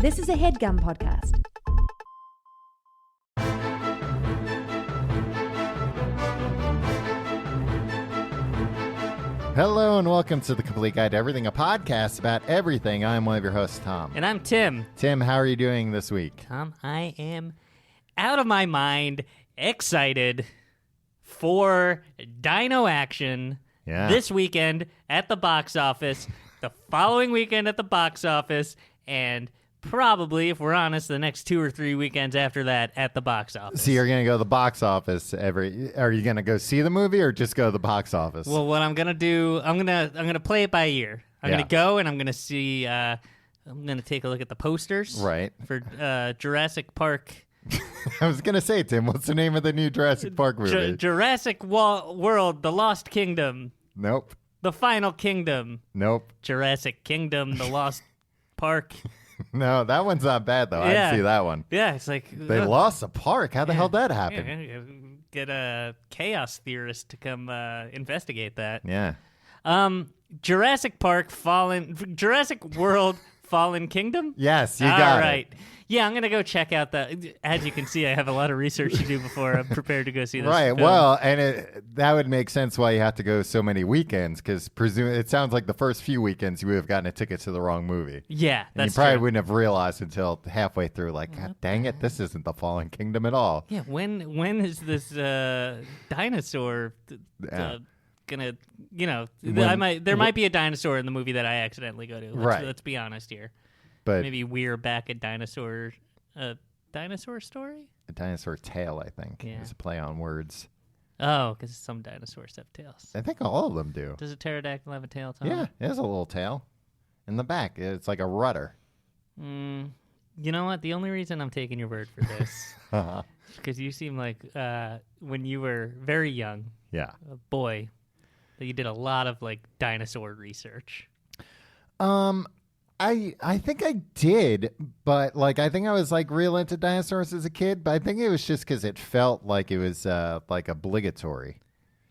This is a HeadGum podcast. Hello and welcome to The Complete Guide to Everything, a podcast about everything. I'm one of your hosts, Tom. And I'm Tim. Tim, how are you doing this week? Tom, I am out of my mind, excited for Dino action this weekend at the box office, the following weekend at the box office, and probably, if we're honest, the next 2 or 3 weekends after that at the box office. So you're going to go to the box office are you going to go see the movie or just go to the box office? Well, what I'm going to do, I'm going to play it by ear. I'm going to go and I'm going to see, I'm going to take a look at the posters. Right. For Jurassic Park. I was going to say, Tim, what's the name of the new Jurassic Park movie? Jurassic World, The Lost Kingdom. Nope. The Final Kingdom. Nope. Jurassic Kingdom, The Lost Park. No, that one's not bad, though. Yeah. I'd see that one. Yeah, it's like... They lost a park. How the hell did that happen? Yeah, get a chaos theorist to come investigate that. Yeah. Jurassic World, Fallen Kingdom? Yes, you got it. All right. Yeah, I'm going to go check out the... As you can see, I have a lot of research to do before I'm prepared to go see this film. Well, and that would make sense why you have to go so many weekends, because it sounds like the first few weekends you would have gotten a ticket to the wrong movie. Yeah, and you probably wouldn't have realized until halfway through, like, God dang it, this isn't the Fallen Kingdom at all. Yeah, when is this dinosaur... gonna, there might be a dinosaur in the movie that I accidentally go to. Let's be honest here. But maybe we're back a dinosaur story? A dinosaur tail, I think. Yeah. It's a play on words. Oh, because some dinosaurs have tails. I think all of them do. Does a pterodactyl have a tail, Tom? Yeah, it has a little tail in the back. It's like a rudder. You know what? The only reason I'm taking your word for this is because you seem like when you were very young, a boy, that you did a lot of like dinosaur research. I think I did, but like I think I was like real into dinosaurs as a kid, but I think it was just because it felt like it was like obligatory.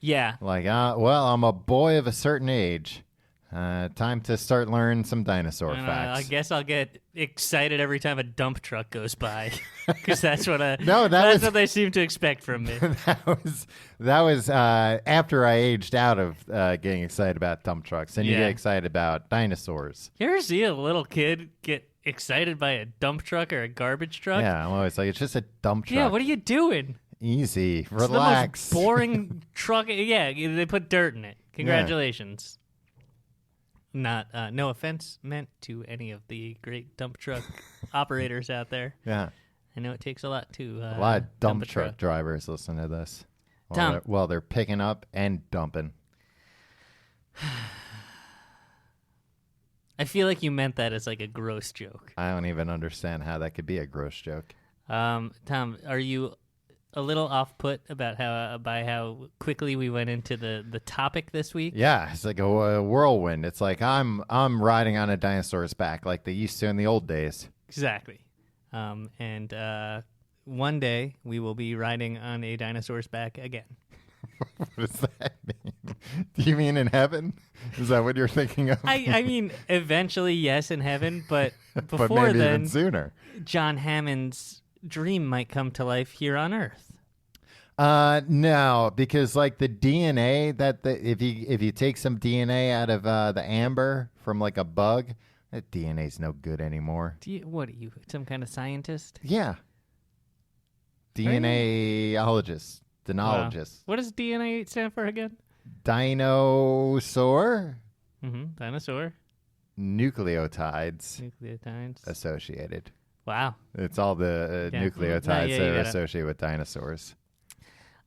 Yeah. Like, well, I'm a boy of a certain age. Time to start learning some dinosaur facts. I guess I'll get excited every time a dump truck goes by, because that's what what they seem to expect from me. that was after I aged out of getting excited about dump trucks, and you get excited about dinosaurs. You ever see a little kid get excited by a dump truck or a garbage truck? Yeah, I'm always like, it's just a dump truck. Yeah, what are you doing? Easy, relax. It's the most boring truck. Yeah, they put dirt in it. Congratulations. Not no offense meant to any of the great dump truck operators out there. Yeah, I know it takes a lot to a lot of dump truck drivers listen to this while they're picking up and dumping. I feel like you meant that as like a gross joke. I don't even understand how that could be a gross joke. Tom, are you a little off-put about how quickly we went into the topic this week? Yeah, it's like a whirlwind. It's like I'm riding on a dinosaur's back like they used to in the old days. Exactly. And one day we will be riding on a dinosaur's back again. What does that mean? Do you mean in heaven? Is that what you're thinking of? I mean, eventually, yes, in heaven, but before but maybe then, even sooner. John Hammond's dream might come to life here on Earth. No, because like the DNA if you take some DNA out of the amber from like a bug, that DNA's no good anymore. What are you, some kind of scientist? Yeah. DNA-ologist. Denologist. Wow. What does DNA stand for again? Dinosaur? Dinosaur. Nucleotides. Associated. Wow. It's all the nucleotides that are associated with dinosaurs.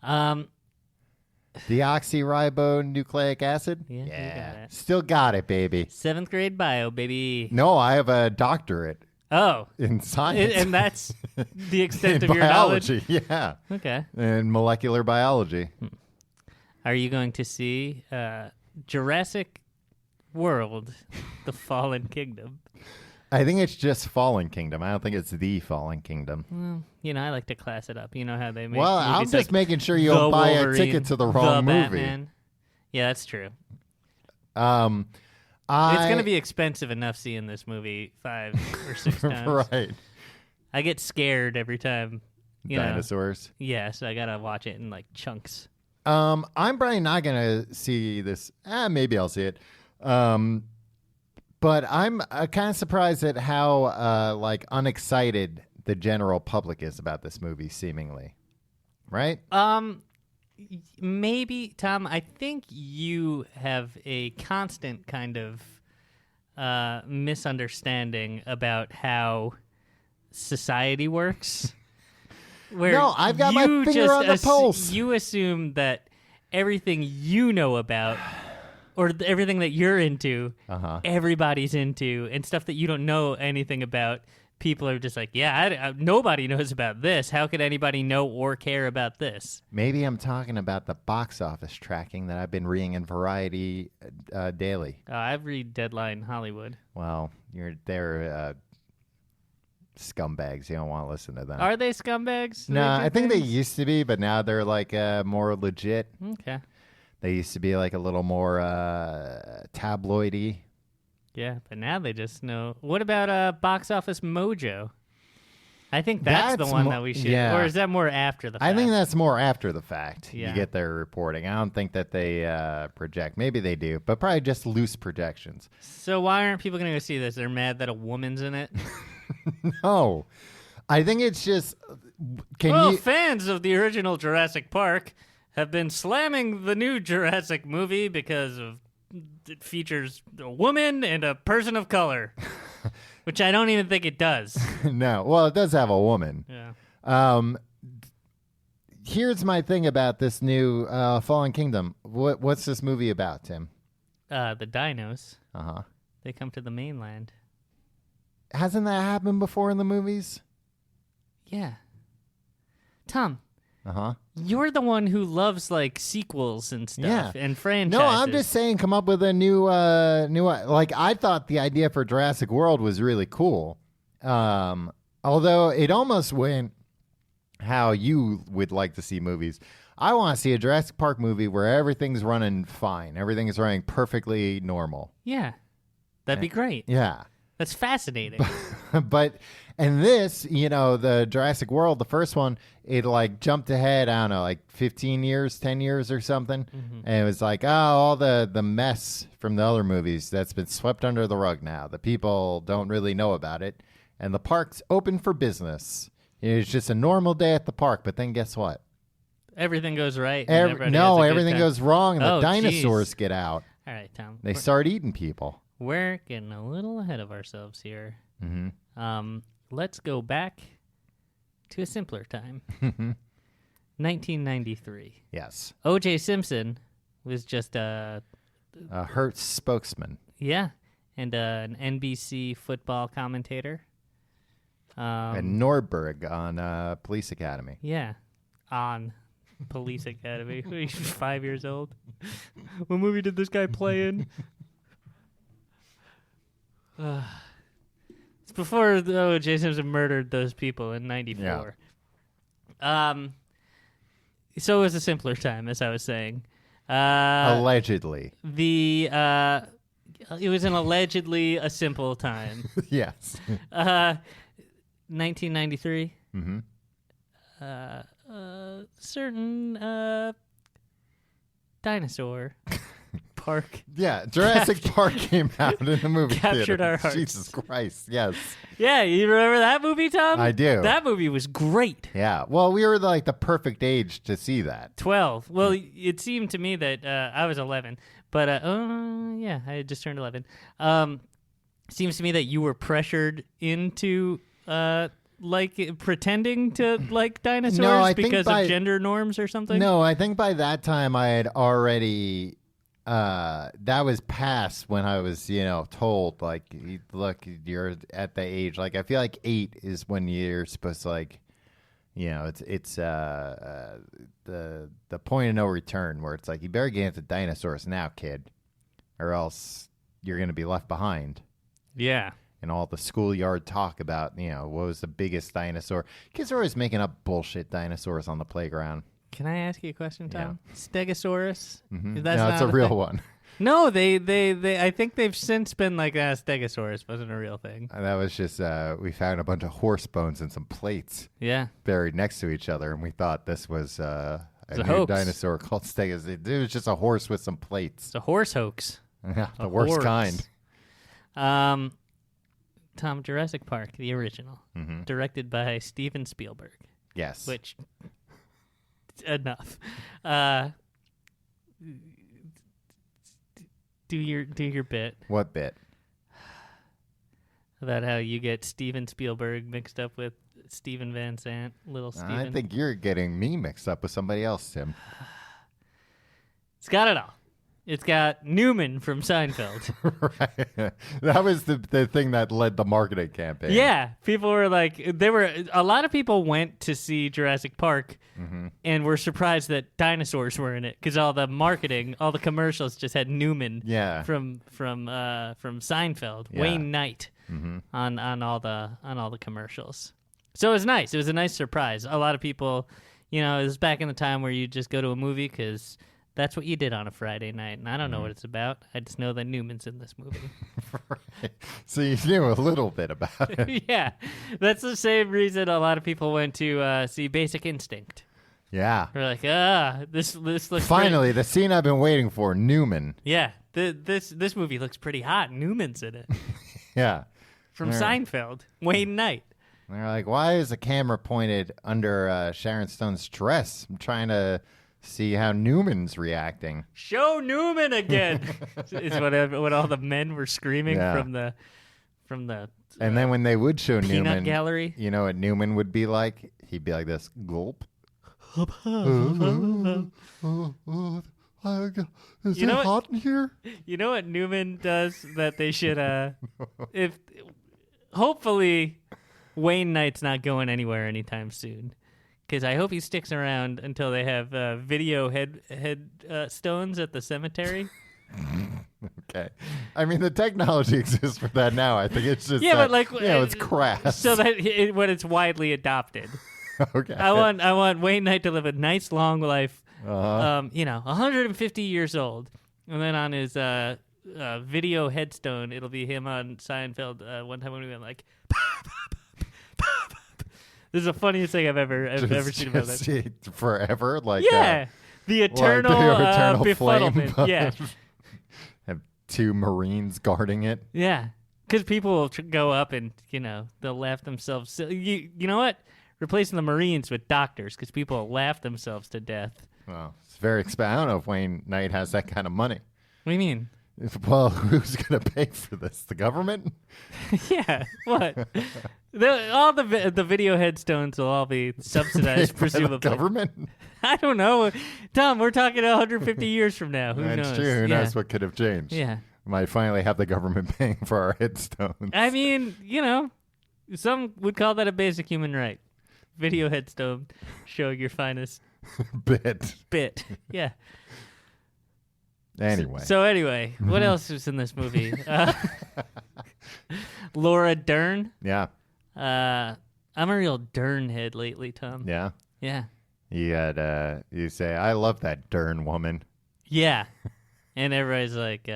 Deoxyribonucleic acid? Yeah. You got it. Still got it, baby. 7th grade bio, baby. No, I have a doctorate. Oh. In science. And that's the extent of biology, your knowledge? Yeah. Okay. And molecular biology. Are you going to see Jurassic World, The Fallen Kingdom? I think it's just Fallen Kingdom. I don't think it's The Fallen Kingdom. Well, I like to class it up. You know how they make Well, I'm just making sure you don't buy a ticket to the wrong movie. Batman. Yeah, that's true. It's going to be expensive enough seeing this movie 5 or 6 times. Right. I get scared every time. Dinosaurs. Yeah, so I got to watch it in like chunks. I'm probably not going to see this. Maybe I'll see it. But I'm kind of surprised at how like unexcited the general public is about this movie, seemingly. Right? Maybe, Tom, I think you have a constant kind of misunderstanding about how society works. Where no, I've got my finger on the pulse. You assume that everything you know about, or everything that you're into, everybody's into, and stuff that you don't know anything about, people are just like, nobody knows about this. How could anybody know or care about this? Maybe I'm talking about the box office tracking that I've been reading in Variety daily. I read Deadline Hollywood. Well, they're scumbags. You don't want to listen to them. Are they scumbags? No, I think they used to be, but now they're like more legit. Okay. They used to be like a little more tabloidy. Yeah, but now they just know. What about Box Office Mojo? I think that's the one that we should. Yeah. Or is that more after the fact? I think that's more after the fact. Yeah. You get their reporting. I don't think that they project. Maybe they do, but probably just loose projections. So why aren't people going to go see this? They're mad that a woman's in it? No. I think it's just... Fans of the original Jurassic Park have been slamming the new Jurassic movie because it features a woman and a person of color, which I don't even think it does. No. Well, it does have a woman. Yeah. Here's my thing about this new Fallen Kingdom. What's this movie about, Tim? The dinos. Uh-huh. They come to the mainland. Hasn't that happened before in the movies? Yeah. Tom. Uh-huh. You're the one who loves like sequels and stuff and franchises. No, I'm just saying come up with a new like I thought the idea for Jurassic World was really cool. Although it almost went how you would like to see movies. I want to see a Jurassic Park movie where everything's running fine. Everything is running perfectly normal. Yeah. That'd be great. Yeah. That's fascinating. And this, the Jurassic World, the first one, it like jumped ahead, I don't know, like 15 years, 10 years or something. Mm-hmm. And it was like, all the mess from the other movies that's been swept under the rug now. The people don't really know about it. And the park's open for business. It's just a normal day at the park. But then guess what? Everything goes right. Everything goes wrong. And the dinosaurs get out. All right, Tom. They start eating people. We're getting a little ahead of ourselves here. Mm-hmm. Let's go back to a simpler time. 1993. Yes. O.J. Simpson was just a Hertz spokesman. Yeah, and an NBC football commentator. And Nordberg on Police Academy. Yeah, on Police Academy. He's 5 years old. What movie did this guy play in? It's before O.J. Simpson murdered those people in 94. Yeah. So it was a simpler time, as I was saying. Allegedly. It was an allegedly a simple time. Yes. 1993. Mm-hmm. Certain dinosaur park. Yeah, Jurassic Park came out in the movie captured theater. Our hearts. Jesus Christ, yes. Yeah, you remember that movie, Tom? I do. That movie was great. Yeah, well, we were like the perfect age to see that. 12. Well, it seemed to me that I was 11, but I had just turned 11. Seems to me that you were pressured into like pretending to like dinosaurs because of gender norms or something. No, I think by that time I had already. That was past when I was, told like, look, you're at the age. Like, I feel like 8 is when you're supposed to like, it's the point of no return where it's like you better get into dinosaurs now, kid, or else you're gonna be left behind. Yeah. And all the schoolyard talk about, what was the biggest dinosaur? Kids are always making up bullshit dinosaurs on the playground. Can I ask you a question, Tom? Yeah. Stegosaurus? Mm-hmm. That's a real one. No, they I think they've since been like, Stegosaurus wasn't a real thing. That was just, we found a bunch of horse bones and some plates Yeah. buried next to each other, and we thought this was a new hoax. dinosaur called Stegosaurus. It was just a horse with some plates. It's a horse hoax. Yeah, the worst kind. Tom, Jurassic Park, the original, directed by Steven Spielberg. Yes. Which, enough. Do your bit What bit? about how you get Steven Spielberg mixed up with Steven Van Sant, little Steven. I think you're getting me mixed up with somebody else, Tim. It's got it all. It's got Newman from Seinfeld. Right. That was the thing that led the marketing campaign. Yeah, people were like, a lot of people went to see Jurassic Park and were surprised that dinosaurs were in it because all the marketing, all the commercials just had Newman from Seinfeld, Wayne Knight on all the commercials. So it was nice. It was a nice surprise. A lot of people, it was back in the time where you just go to a movie because that's what you did on a Friday night, and I don't know what it's about. I just know that Newman's in this movie. Right. So you knew a little bit about it. Yeah, that's the same reason a lot of people went to see Basic Instinct. Yeah. They're like, this looks finally great. the scene I've been waiting for, Newman. Yeah, this movie looks pretty hot. Newman's in it. Yeah. From Seinfeld, Wayne Knight. And they're like, why is the camera pointed under Sharon Stone's dress? I'm trying to see how Newman's reacting. Show Newman again. Is what all the men were screaming from the and then when they would show peanut Newman gallery. You know what Newman would be like? He'd be like this, gulp. Is You know it hot in here? You know what Newman does that they should if hopefully Wayne Knight's not going anywhere anytime soon. Because I hope he sticks around until they have video stones at the cemetery. Okay. I mean, the technology exists for that now. I think it's just but like, it's crass. So that when it's widely adopted. Okay. I want Wayne Knight to live a nice long life. 150 years old, and then on his video headstone, it'll be him on Seinfeld. One time when we went like. This is the funniest thing I've ever seen about that. Forever, like the eternal befuddlement. Flame, yeah, have two Marines guarding it. Yeah, because people will go up and they'll laugh themselves. You know what? Replacing the Marines with doctors because people will laugh themselves to death. Well, it's very expensive. I don't know if Wayne Knight has that kind of money. What do you mean? Well, who's going to pay for this? The government? Yeah. What? All the video headstones will all be subsidized, presumably. The government? I don't know. Tom, we're talking 150 years from now. Who knows? That's true. Who knows what could have changed? Yeah. We might finally have the government paying for our headstones. I mean, some would call that a basic human right. Video headstone showing your finest bit. Yeah. Anyway. So anyway, what else was in this movie? Laura Dern. Yeah. I'm a real Dern head lately, Tom. Yeah. Yeah. You say, I love that Dern woman. Yeah. And everybody's like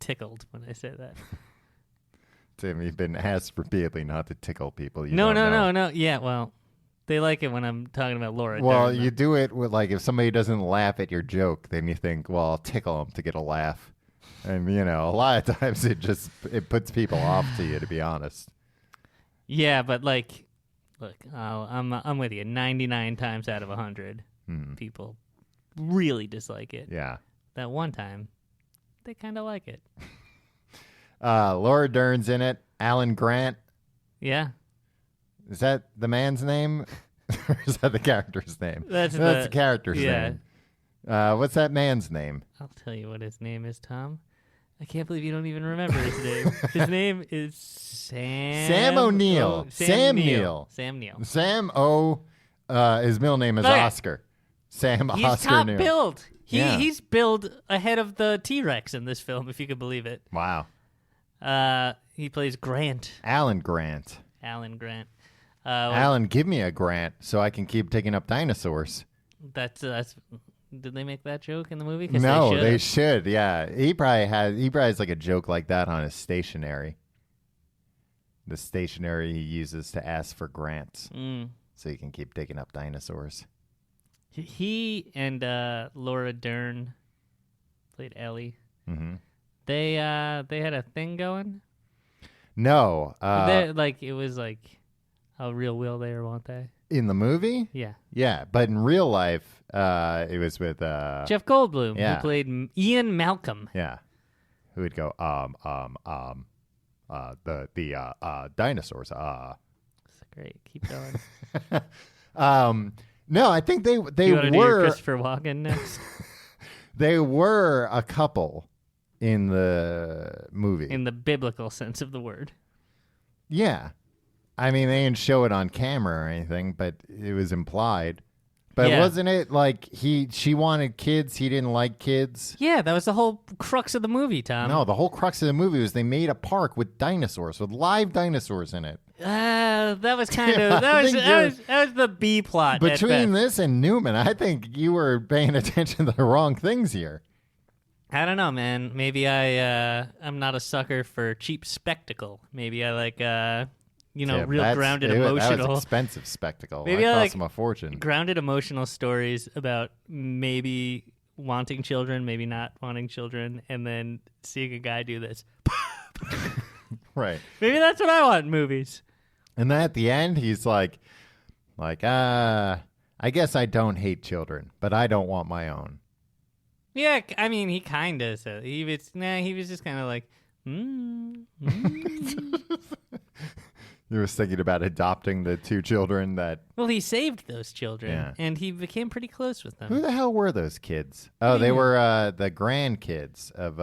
tickled when I say that. Tim, you've been asked repeatedly not to tickle people. No. Yeah, well, they like it when I'm talking about Laura Dern. Well, you do it with, like, if somebody doesn't laugh at your joke, then you think, well, I'll tickle them to get a laugh. And, a lot of times it puts people off to you, to be honest. Yeah, but, like, look, I'm with you. 99 times out of 100, people really dislike it. Yeah. That one time, they kind of like it. Laura Dern's in it. Alan Grant. Yeah. Is that the man's name? Or is that the character's name? That's the character's name. What's that man's name? I'll tell you what his name is, Tom. I can't believe you don't even remember his name. His name is Sam O'Neill. Sam Neill. Sam Neill. Sam O. His middle name is Oscar. Sam He's Oscar top Neill. billed. He's billed ahead of the T-Rex in this film, if you could believe it. Wow. He plays Grant. Alan Grant. Alan, give me a grant so I can keep taking up dinosaurs. That's Did they make that joke in the movie? 'Cause No, they they should. Yeah, he probably has like a joke like that on his stationery. The stationery he uses to ask for grants, so he can keep digging up dinosaurs. He and Laura Dern played Ellie. Mm-hmm. They had a thing going. No, it was like a real will they or won't they? In the movie, Yeah, but in real life, it was with Jeff Goldblum, who played Ian Malcolm. Yeah, who would go the dinosaurs. That's great. Keep going. No, I think they you want to do were Christopher Walken next. They were a couple in the movie. In the biblical sense of the word. Yeah. I mean, they didn't show it on camera or anything, but it was implied. But wasn't it like she wanted kids, he didn't like kids? Yeah, that was the whole crux of the movie, Tom. No, the whole crux of the movie was they made a park with dinosaurs, with live dinosaurs in it. That was kind of that was the B plot. Between this and Newman, I think you were paying attention to the wrong things here. I don't know, man. Maybe I'm not a sucker for cheap spectacle. Maybe I like real grounded emotional. That was expensive spectacle. Maybe that I cost them a fortune. Grounded emotional stories about maybe wanting children, maybe not wanting children, and then seeing a guy do this. Right. Maybe that's what I want in movies. And then at the end, he's like, I guess I don't hate children, but I don't want my own. Yeah, I mean, he kind of said he was just kind of like, He was thinking about adopting the two children that... Well, he saved those children, and he became pretty close with them. Who the hell were those kids? Oh, they were the grandkids of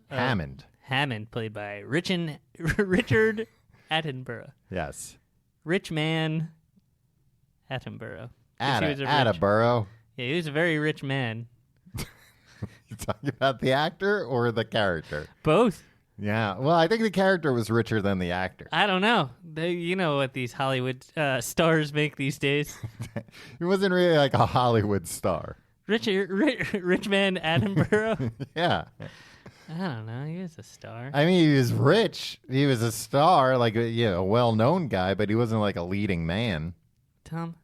Hammond. Hammond, played by Richard Attenborough. Yes. Rich man Attenborough. Attenborough. Yeah, he was a very rich man. You talking about the actor or the character? Both. Yeah. Well, I think the character was richer than the actor. I don't know. You know what these Hollywood stars make these days. He wasn't really like a Hollywood star. Rich man Attenborough? Yeah. I don't know. He was a star. I mean, he was rich. He was a star, like a well-known guy, but he wasn't like a leading man. Tom,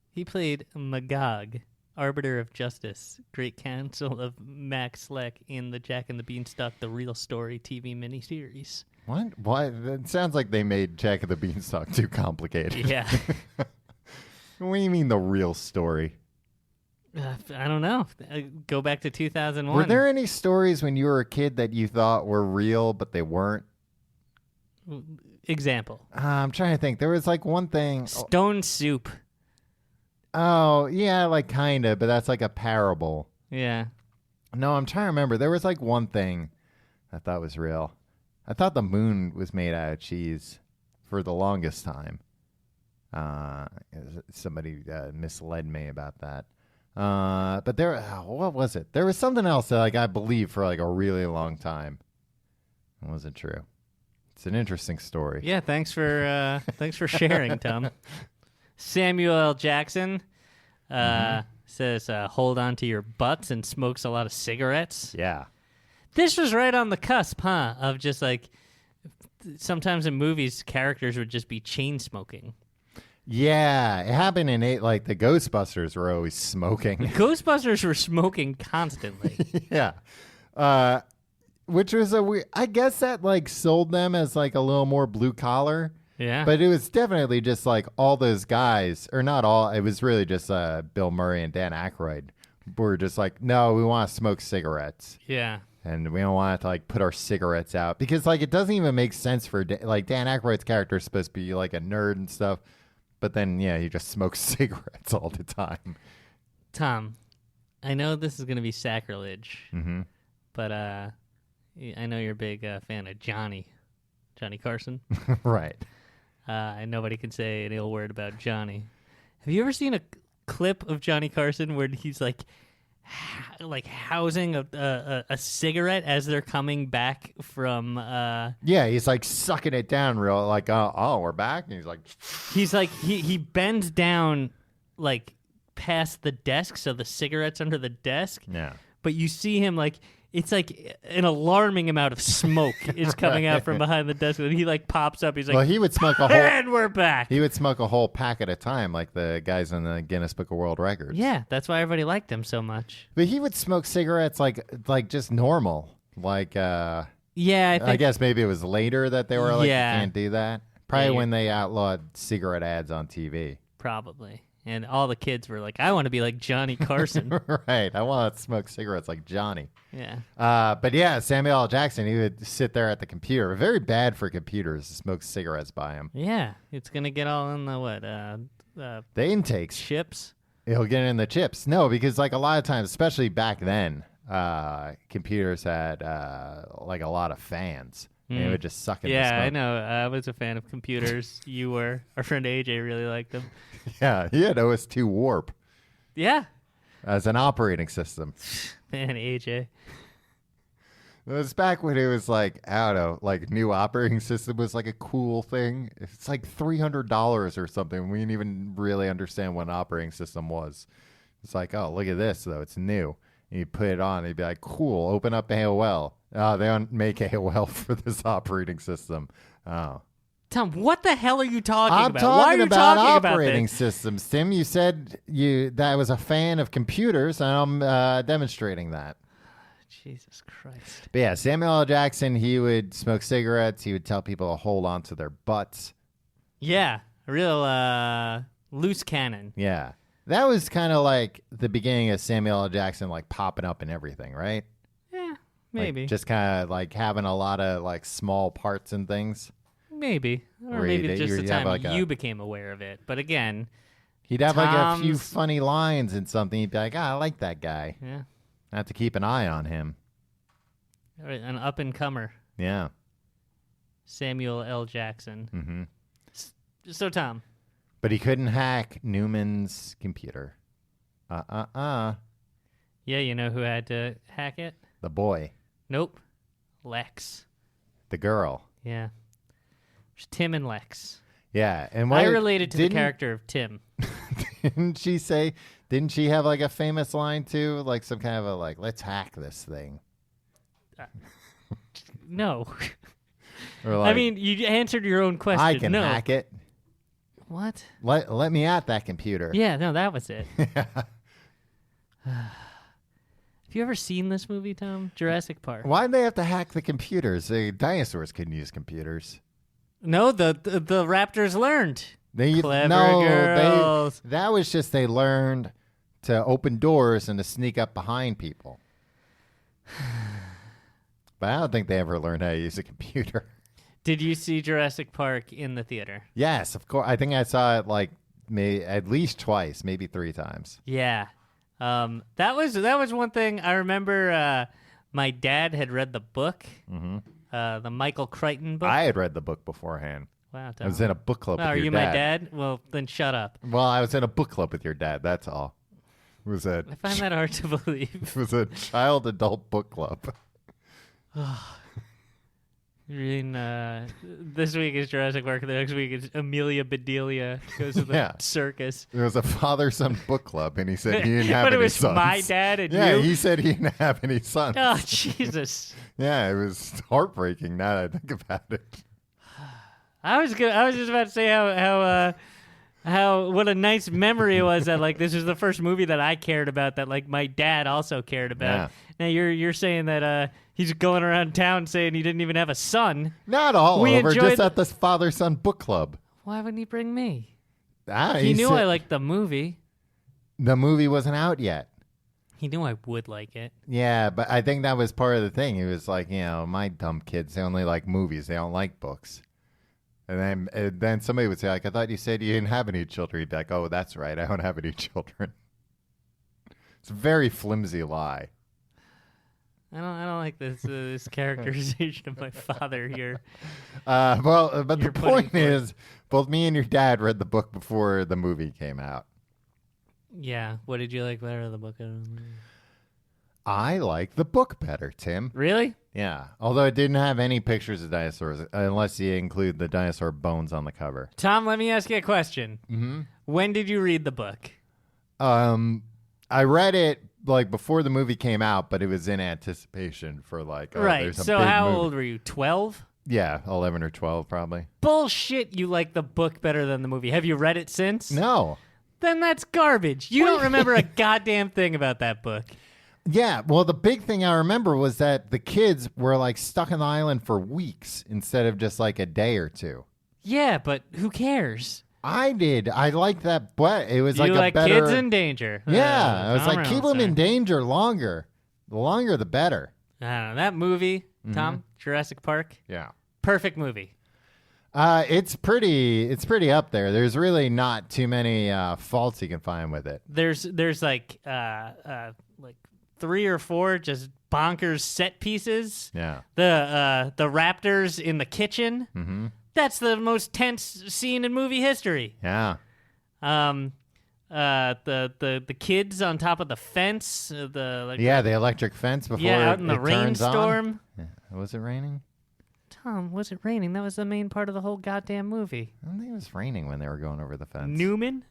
he played Magog, Arbiter of Justice, Great Council of Max Sleck in the Jack and the Beanstalk, The Real Story TV miniseries. What? Why? That sounds like they made Jack and the Beanstalk too complicated. Yeah. What do you mean, The Real Story? I don't know. Go back to 2001. Were there any stories when you were a kid that you thought were real, but they weren't? Example. I'm trying to think. There was like one thing. Stone Soup. Oh, yeah, like kind of, but that's like a parable. Yeah. No, I'm trying to remember. There was like one thing I thought was real. I thought the moon was made out of cheese for the longest time. Somebody misled me about that. But there, what was it? There was something else that I believed for like a really long time. It wasn't true. It's an interesting story. Yeah, thanks for sharing, Tom. Samuel L. Jackson says, hold on to your butts and smokes a lot of cigarettes. Yeah. This was right on the cusp, huh? Of just like, sometimes in movies, characters would just be chain smoking. Yeah, it happened in the Ghostbusters were always smoking. The Ghostbusters were smoking constantly. Yeah. Which was I guess that sold them as a little more blue collar. Yeah. But it was definitely just all those guys, or not all, it was really just Bill Murray and Dan Aykroyd were just no, we want to smoke cigarettes. Yeah. And we don't want to put our cigarettes out because it doesn't even make sense for Dan Aykroyd's character is supposed to be a nerd and stuff. But then, yeah, he just smokes cigarettes all the time. Tom, I know this is going to be sacrilege, but I know you're a big fan of Johnny Carson. Right. And nobody can say an ill word about Johnny. Have you ever seen a clip of Johnny Carson where he's housing a cigarette as they're coming back from yeah, he's sucking it down real oh we're back, and he's he bends down past the desk, so the cigarette's under the desk. Yeah. But you see him like it's like an alarming amount of smoke is coming out from behind the desk, and he like pops up. He's like, well, he would smoke a whole. And we're back. He would smoke a whole pack at a time, like the guys in the Guinness Book of World Records. Yeah, that's why everybody liked him so much. But he would smoke cigarettes like just normal. Like, yeah, I guess maybe it was later that they were like, Yeah. you can't do that. Probably Yeah, when they outlawed cigarette ads on TV. probably. And all the kids were like, I want to be like Johnny Carson. Right. I want to smoke cigarettes like Johnny. Yeah. But yeah, Samuel L. Jackson, he would sit there at the computer. Very bad for computers to smoke cigarettes by him. Yeah. It's going to get all in the The intakes. chips. He'll get in the chips. No, because like a lot of times, especially back then, computers had like a lot of fans. And it would just suck in the Yeah, smoke. I know. I was a fan of computers. You were. Our friend AJ really liked them. Yeah, he had OS2 Warp Yeah. as an operating system. Man, AJ. It was back when it was like, I don't know, like new operating system was like a cool thing. It's like $300 or something. We didn't even really understand what an operating system was. It's like, oh, look at this, though. It's new. And you put it on, and you'd be like, cool, open up AOL. Oh, they don't make AOL for this operating system. Oh. Tom, what the hell are you talking I'm about? talking Why are you about talking operating about this? systems, Tim. You said that I was a fan of computers, and I'm demonstrating that. Jesus Christ. But yeah, Samuel L. Jackson, he would smoke cigarettes. He would tell people to hold on to their butts. Yeah, a real loose cannon. Yeah. That was kind of like the beginning of Samuel L. Jackson, like popping up and everything, right? Yeah, Like, maybe. just kind of like having a lot of like small parts and things. Maybe. Or Where maybe you'd- just the you'd have time like you became aware of it. But again, He'd have like a few Tom's- funny lines and something. He'd be like, I like that guy. yeah, I have to keep an eye on him. an up-and-comer, Yeah. Samuel L. Jackson. Mm-hmm. So, Tom. But he couldn't hack Newman's computer. Yeah, you know who had to hack it? The boy. Nope. Lex. The girl. Yeah. It's Tim and Lex. Yeah. And I what, related to the didn't- character of Tim. Didn't she say, didn't she have like a famous line too? Like some kind of a like, let's hack this thing. No. Or like, I mean, you answered your own question. I can no. hack it. What? Let me at that computer. Yeah, no, that was it. Have you ever seen this movie, Tom? Jurassic Park. Why'd they have to hack the computers? The dinosaurs couldn't use computers. No, the raptors learned. They Clever no, girls. that was just they learned to open doors and to sneak up behind people. But I don't think they ever learned how to use a computer. Did you see Jurassic Park in the theater? Yes, of course. I think I saw it like at least twice, maybe 3 times. Yeah. That was one thing I remember. My dad had read the book, the Michael Crichton book. I had read the book beforehand. Wow, I was in a book club Wow, with are your you dad. my dad? Well, then shut up. Well, I was in a book club with your dad. That's all. It was a I find that hard to believe. it was a child adult book club. Reading, this week is Jurassic Park. The next week is Amelia Bedelia goes to the Yeah. circus. It was a father-son book club, and he said he didn't have but any it was sons. my dad and Yeah, you. he said he didn't have any sons. Oh Jesus! Yeah, it was heartbreaking now that I think about it. I was just about to say how what a nice memory it was that like this was the first movie that I cared about that like my dad also cared about. Yeah. Now you're saying that he's going around town saying he didn't even have a son. Not all We over, enjoyed just at this father-son book club. Why wouldn't he bring me? He He knew said I liked the movie. the movie wasn't out yet. He knew I would like it. Yeah, but I think that was part of the thing. He was like, my dumb kids, they only like movies. They don't like books. And then somebody would say, like, I thought you said you didn't have any children. He'd be like, oh, that's right. I don't have any children. It's a very flimsy lie. I don't like this characterization of my father here. But the You're point putting forth- is, both me and your dad read the book before the movie came out. Yeah. What did you like better of the book? I like the book better, Tim. Really? Yeah. Although it didn't have any pictures of dinosaurs, unless you include the dinosaur bones on the cover. Tom, let me ask you a question. Mm-hmm. When did you read the book? I read it like before the movie came out, but it was in anticipation for like, right. There's a So big how movie. old were you? 12? Yeah, 11 or 12 probably. Bullshit, you like the book better than the movie. Have you read it since? No. Then that's garbage. You don't remember a goddamn thing about that book. Yeah, well, the big thing I remember was that the kids were like stuck on the island for weeks instead of just like a day or two. Yeah, but who cares? I did. I liked that, but it was You like like a better. kids in danger. Yeah, I was Tom like, keep Reynolds them in there. danger longer. The longer, the better. I don't know. That movie, Tom, Jurassic Park, Yeah. perfect movie. It's pretty up there. There's really not too many faults you can find with it. There's like 3 or 4 just bonkers set pieces. Yeah. The raptors in the kitchen. Mm-hmm. That's the most tense scene in movie history. Yeah. The kids on top of the fence. The electric fence before out in the it turns on. rainstorm. Yeah. Was it raining? Tom, was it raining? That was the main part of the whole goddamn movie. I don't think it was raining when they were going over the fence. Newman,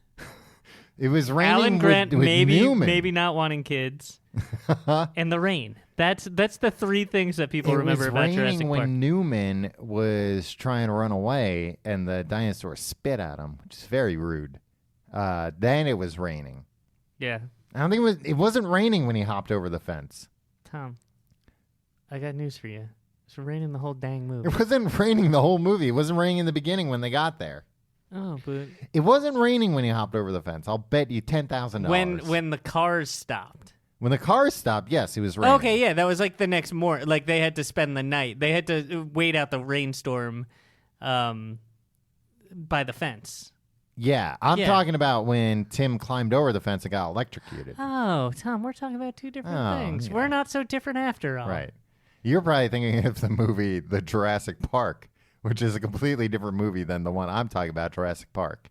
It was raining Alan Grant, with Newman. maybe not wanting kids, and the rain. That's the 3 things that people remember about Jurassic It was raining Park. when Newman was trying to run away and the dinosaur spit at him, which is very rude. Then it was raining. Yeah, I don't think it wasn't raining when he hopped over the fence. Tom, I got news for you. It's raining the whole dang movie. It wasn't raining the whole movie. It wasn't raining in the beginning when they got there. Oh, but It wasn't raining when he hopped over the fence. I'll bet you $10,000. when the cars stopped. When the cars stopped, yes, it was raining. Okay, yeah, that was like the next morning. Like they had to spend the night. They had to wait out the rainstorm, by the fence. Yeah, I'm Yeah. talking about when Tim climbed over the fence and got electrocuted. Oh, Tom, we're talking about 2 different Oh, things. yeah. We're not so different after all. Right. You're probably thinking of the movie The Jurassic Park, which is a completely different movie than the one I'm talking about, Jurassic Park.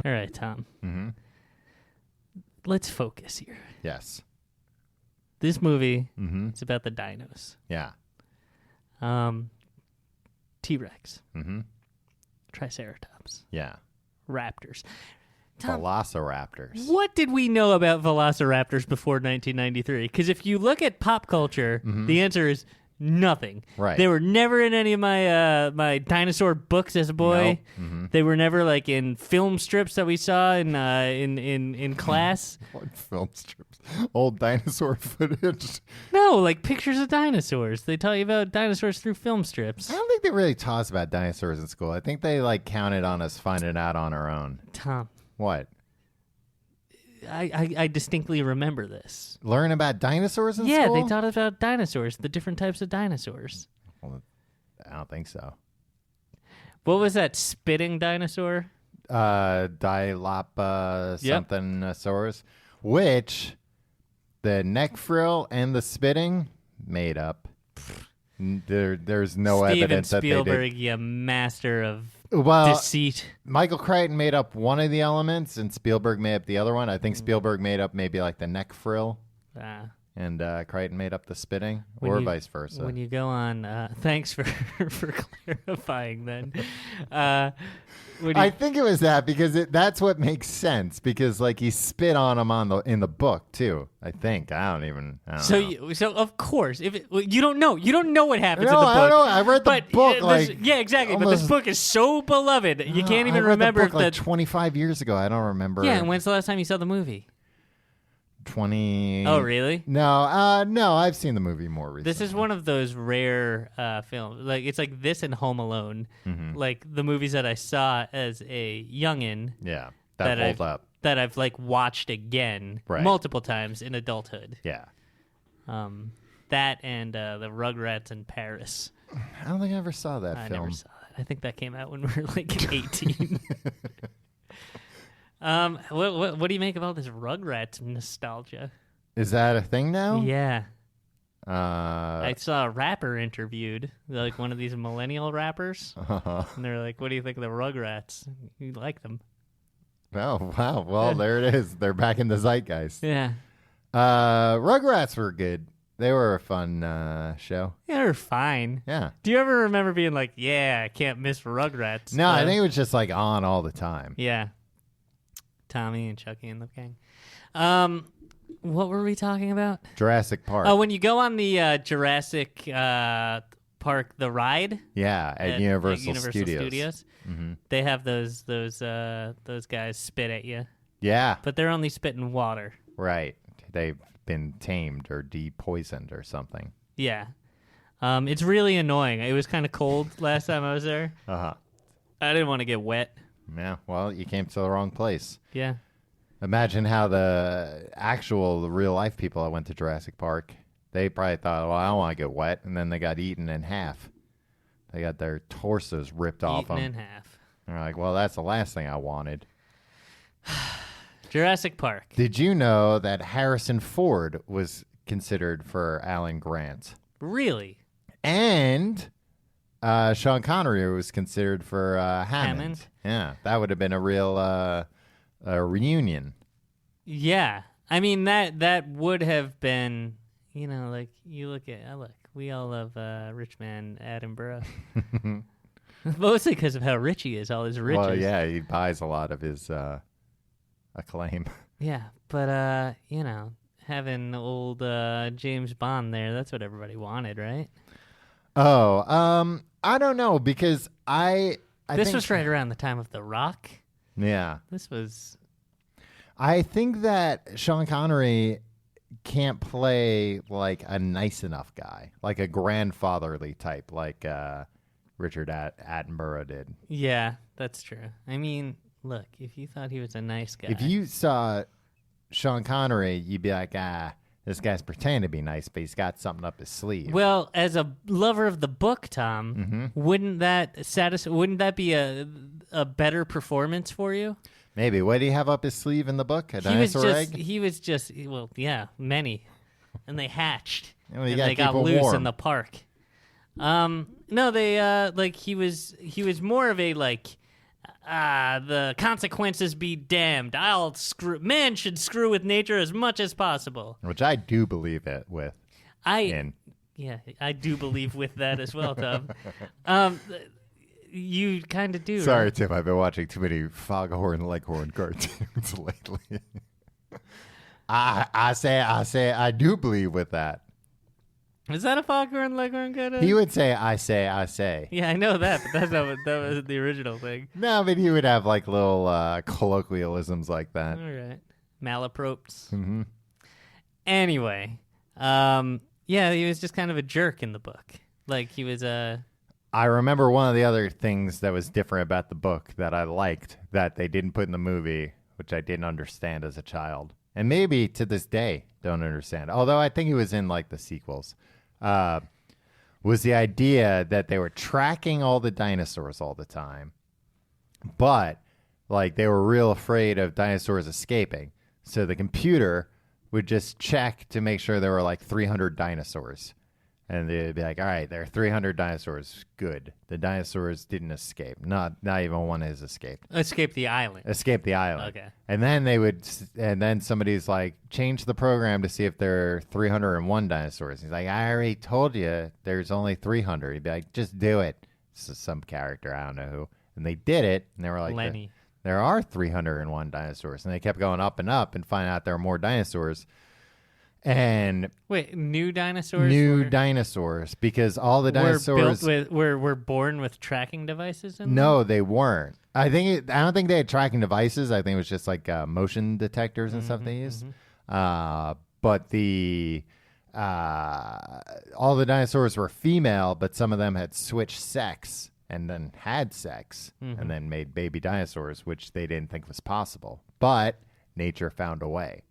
All right, Tom. Mm-hmm. Let's focus here. Yes. This movie, Mm-hmm. it's about the dinos. Yeah. T-Rex, Mm-hmm. Triceratops, Yeah. raptors. Tom, Velociraptors. what did we know about velociraptors before 1993? Because if you look at pop culture, the answer is nothing. Right. They were never in any of my my dinosaur books as a boy. No. Mm-hmm. They were never like in film strips that we saw in class. What film strips? Old dinosaur footage. No, like pictures of dinosaurs. They tell you about dinosaurs through film strips. I don't think they really taught us about dinosaurs in school. I think they like counted on us finding it out on our own. Tom, What? I distinctly remember this. Learn about dinosaurs in Yeah, school? they taught us about dinosaurs, the different types of dinosaurs. Well, I don't think so. What was that spitting dinosaur? Dilapa Yep. something-saurus, which the neck frill and the spitting made up. There's no Steven evidence that Spielberg, you master of they did. Well, deceit. Michael Crichton made up one of the elements, and Spielberg made up the other one. I think Spielberg made up maybe like the neck frill, and Crichton made up the spitting, or vice versa. When you go on, thanks for for clarifying. Then, I think it was that because that's what makes sense because like he spit on him in the book too. I think I don't know. So of course, you don't know what happens in No, the book. I don't know. I read the book yeah, exactly. But this almost- book is so beloved, you can't even I read remember the if book like 25 years ago. I don't remember. Yeah, and when's the last time you saw the movie? 20. Oh, really? No, no. I've seen the movie more recently. This is one of those rare films. Like it's like this and Home Alone, like the movies that I saw as a youngin. Yeah, that hold up. That I've like watched again multiple times in adulthood. Yeah. That and the Rugrats in Paris. I don't think I ever saw that I film. never saw that. I think that came out when we were like 18. What do you make of all this Rugrats nostalgia? Is that a thing now? Yeah. I I saw a rapper interviewed, like one of these millennial rappers, and they're like, "What do you think of the Rugrats? You like them?" Oh, wow. Well, there it is. They're back in the zeitgeist. Yeah. Rugrats were good. They were a fun show. Yeah, they're fine. Yeah. Do you ever remember being like, yeah, I can't miss Rugrats? No, I think it was just like on all the time. Yeah. Tommy and Chucky and the gang. What were we talking about? Jurassic Park. Oh, when you go on the Jurassic Park, the ride. Yeah, at Universal Studios. Mm-hmm. They have those guys spit at you. Yeah. But they're only spitting water. Right. They've been tamed or depoisoned or something. Yeah. It's really annoying. It was kind of cold last time I was there. Uh-huh. I didn't want to get wet. Yeah, well, you came to the wrong place. Yeah. Imagine how the real life people that went to Jurassic Park, they probably thought, well, I don't want to get wet, and then they got eaten in half. They got their torsos ripped off them. Eaten in half. They're like, well, that's the last thing I wanted. Jurassic Park. Did you know that Harrison Ford was considered for Alan Grant? Really? And Sean Connery was considered for Hammond. Yeah, that would have been a real reunion. Yeah. I mean, that would have been, like, you look at, we all love rich man Attenborough. Mostly because of how rich he is, all his riches. Well, yeah, he buys a lot of his acclaim. Yeah, but, having old James Bond there, that's what everybody wanted, right? Oh, I don't know, because I this think, was right around the time of The Rock. Yeah. This was... I think that Sean Connery can't play like a nice enough guy, like a grandfatherly type, like Richard Attenborough did. Yeah, that's true. I mean, look, if you thought he was a nice guy... If you saw Sean Connery, you'd be like, this guy's pretending to be nice, but he's got something up his sleeve. Well, as a lover of the book, Tom, wouldn't that be a better performance for you? Maybe. What did he have up his sleeve in the book? A dinosaur egg? He was just, well, yeah, many. And they hatched. Well, and they got loose in the park. No, they, he was more of a, the consequences be damned. Man should screw with nature as much as possible. Which I do believe it with. Yeah, I do believe with that as well, Tom. You kind of do. Sorry, right? Tim. I've been watching too many Foghorn Leghorn cartoons lately. I do believe with that. Is that a Foghorn Leghorn kind of? He would say, I say. Yeah, I know that, but that's not what that was the original thing. No, but he would have like little colloquialisms like that. All right. Malapropes. Mm-hmm. Anyway, yeah, he was just kind of a jerk in the book. Like he was I remember one of the other things that was different about the book that I liked that they didn't put in the movie, which I didn't understand as a child. And maybe to this day don't understand. Although I think it was in like the sequels. Was the idea that they were tracking all the dinosaurs all the time. But like they were real afraid of dinosaurs escaping. So the computer would just check to make sure there were like 300 dinosaurs. And they'd be like, all right, there are 300 dinosaurs. Good. The dinosaurs didn't escape. Not even one has escaped. escaped the island. Escaped the island. Okay. And then somebody's like, change the program to see if there are 301 dinosaurs. He's like, I already told you there's only 300. He'd be like, just do it. This is some character, I don't know who. And they did it, and they were like, Lenny. there are 301 dinosaurs. And they kept going up and find out there are more dinosaurs. And wait, new dinosaurs? New dinosaurs, because all the dinosaurs were born with tracking devices in them? No, they weren't. I don't think they had tracking devices. I think it was just like motion detectors and stuff they used. But all the dinosaurs were female, but some of them had switched sex and then had sex and then made baby dinosaurs, which they didn't think was possible. But nature found a way.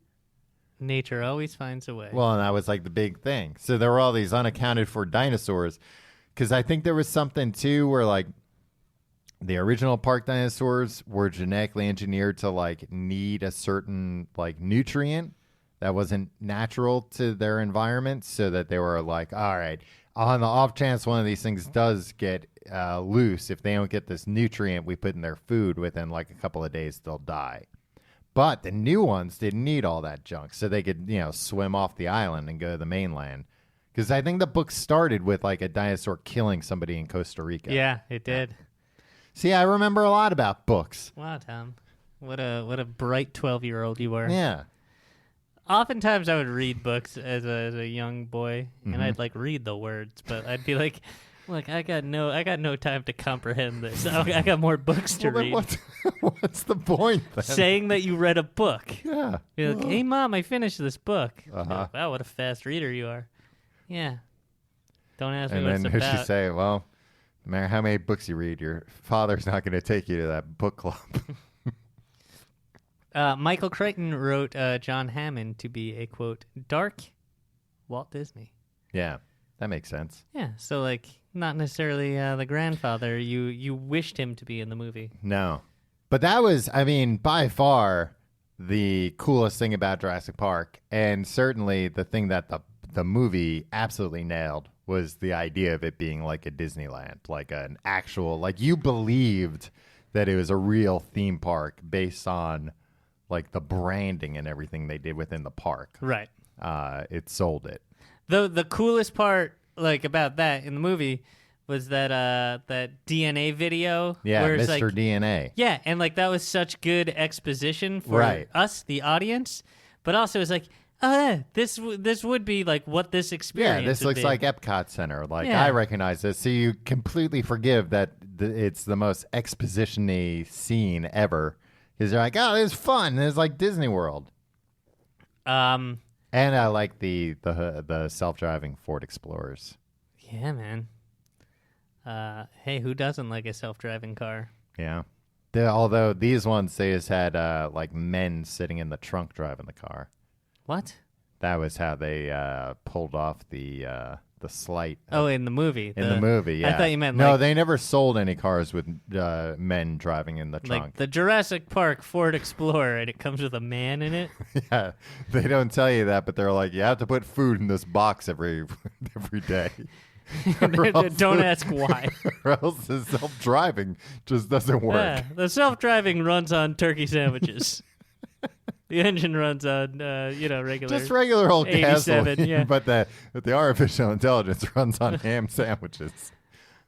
Nature always finds a way. Well, and that was like the big thing. So there were all these unaccounted for dinosaurs, because I think there was something too where like the original park dinosaurs were genetically engineered to like need a certain like nutrient that wasn't natural to their environment, so that they were like, all right, on the off chance one of these things does get loose, if they don't get this nutrient we put in their food, within like a couple of days they'll die. But the new ones didn't need all that junk, so they could, swim off the island and go to the mainland. Because I think the book started with like a dinosaur killing somebody in Costa Rica. Yeah, it did. See, I remember a lot about books. Wow, Tom. What a bright 12-year-old you were. Yeah. Oftentimes I would read books as a young boy, and I'd like read the words, but I'd be like, look, I got no time to comprehend this. I got more books to read. What's the point then? Saying that you read a book. Yeah. You're like, hey, Mom, I finished this book. Uh-huh. Like, wow, what a fast reader you are. Yeah. Don't ask me And what it's then about. she say, well, no matter how many books you read, your father's not going to take you to that book club. Michael Crichton wrote John Hammond to be a, quote, dark Walt Disney. Yeah, that makes sense. Yeah, so, like, not necessarily the grandfather you wished him to be in the movie. No. But that was, I mean, by far the coolest thing about Jurassic Park, and certainly the thing that the movie absolutely nailed was the idea of it being like a Disneyland, like an actual, like you believed that it was a real theme park based on like the branding and everything they did within the park. Right. It sold it. The coolest part, like, about that in the movie was that that DNA video. Yeah, where it's Mr. like, DNA. yeah, and like that was such good exposition for us, the audience, but also it's like, this would be like what this experience. Yeah, this would looks be. like Epcot Center. Like Yeah. I recognize this, so you completely forgive that it's the most exposition-y scene ever. Because you're like, oh, this is fun. It's like Disney World. And I like the self-driving Ford Explorers. Yeah, man. Hey, who doesn't like a self-driving car? Yeah. Although these ones, they just had like men sitting in the trunk driving the car. What? That was how they pulled off the slight. Oh, in the movie. In the movie, yeah. I thought you meant no. like, They never sold any cars with men driving in the trunk. like the Jurassic Park Ford Explorer, and it comes with a man in it. Yeah, they don't tell you that, but they're like, you have to put food in this box every day. Don't ask why. Or else the self-driving just doesn't work. Yeah, the self-driving runs on turkey sandwiches. The engine runs on, regular. Just regular old 87, gasoline, yeah. but the artificial intelligence runs on ham sandwiches.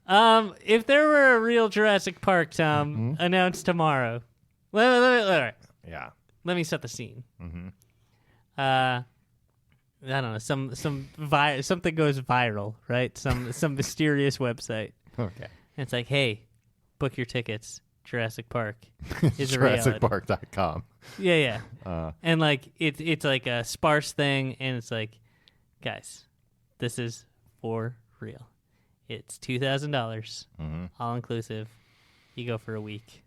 If there were a real Jurassic Park, Tom, announced tomorrow, let me set the scene. I don't know, something goes viral, right? Some mysterious website. Okay. And it's like, hey, book your tickets. Jurassic Park is a reality. JurassicPark.com. Yeah. And like it's like a sparse thing, and it's like, guys, this is for real. It's $2,000, all inclusive. You go for a week.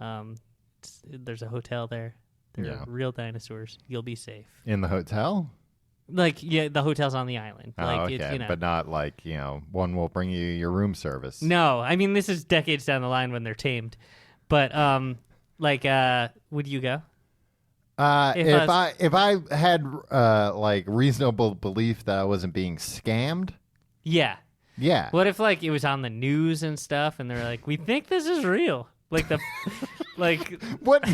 There's a hotel there. There are real dinosaurs. You'll be safe. In the hotel? Like, yeah, the hotel's on the island. Like, okay. it's, But not like, one will bring you your room service. No, I mean, this is decades down the line when they're tamed. But, would you go? If I had like reasonable belief that I wasn't being scammed, Yeah. yeah. What if, like, it was on the news and stuff, and they're like, we think this is real. Like, What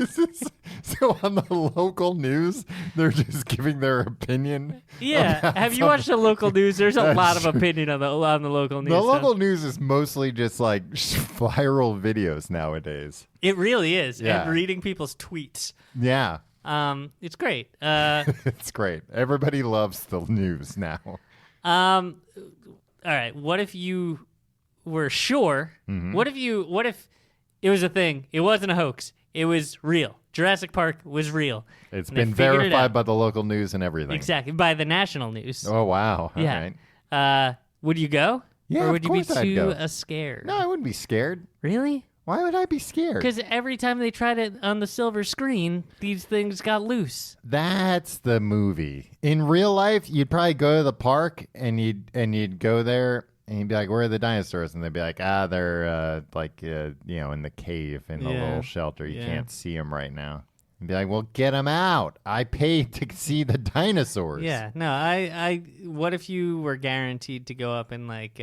is this? So on the local news, they're just giving their opinion. yeah. Have you watched the local news? There's a lot of opinion on the local news. The stuff. local news is mostly just like viral videos nowadays. It really is. Yeah. And reading people's tweets. Yeah. It's great. It's great. Everybody loves the news now. All right. What if you were sure? What if it was a thing? It wasn't a hoax. It was real. Jurassic Park was real. It's And they been figured it verified out. by the local news and everything. Exactly. By the national news. Oh, wow. All yeah. right. Would you go? Yeah, Or of would you be course I'd go. too scared? No, I wouldn't be scared. Really? Why would I be scared? Because every time they tried it on the silver screen, these things got loose. That's the movie. In real life, you'd probably go to the park and you'd go there and you'd be like, "Where are the dinosaurs?" And they'd be like, they're in the cave in the Yeah. little shelter. You Yeah. can't see them right now." And be like, "Well, get them out. I paid to see the dinosaurs." Yeah. No, I what if you were guaranteed to go up and like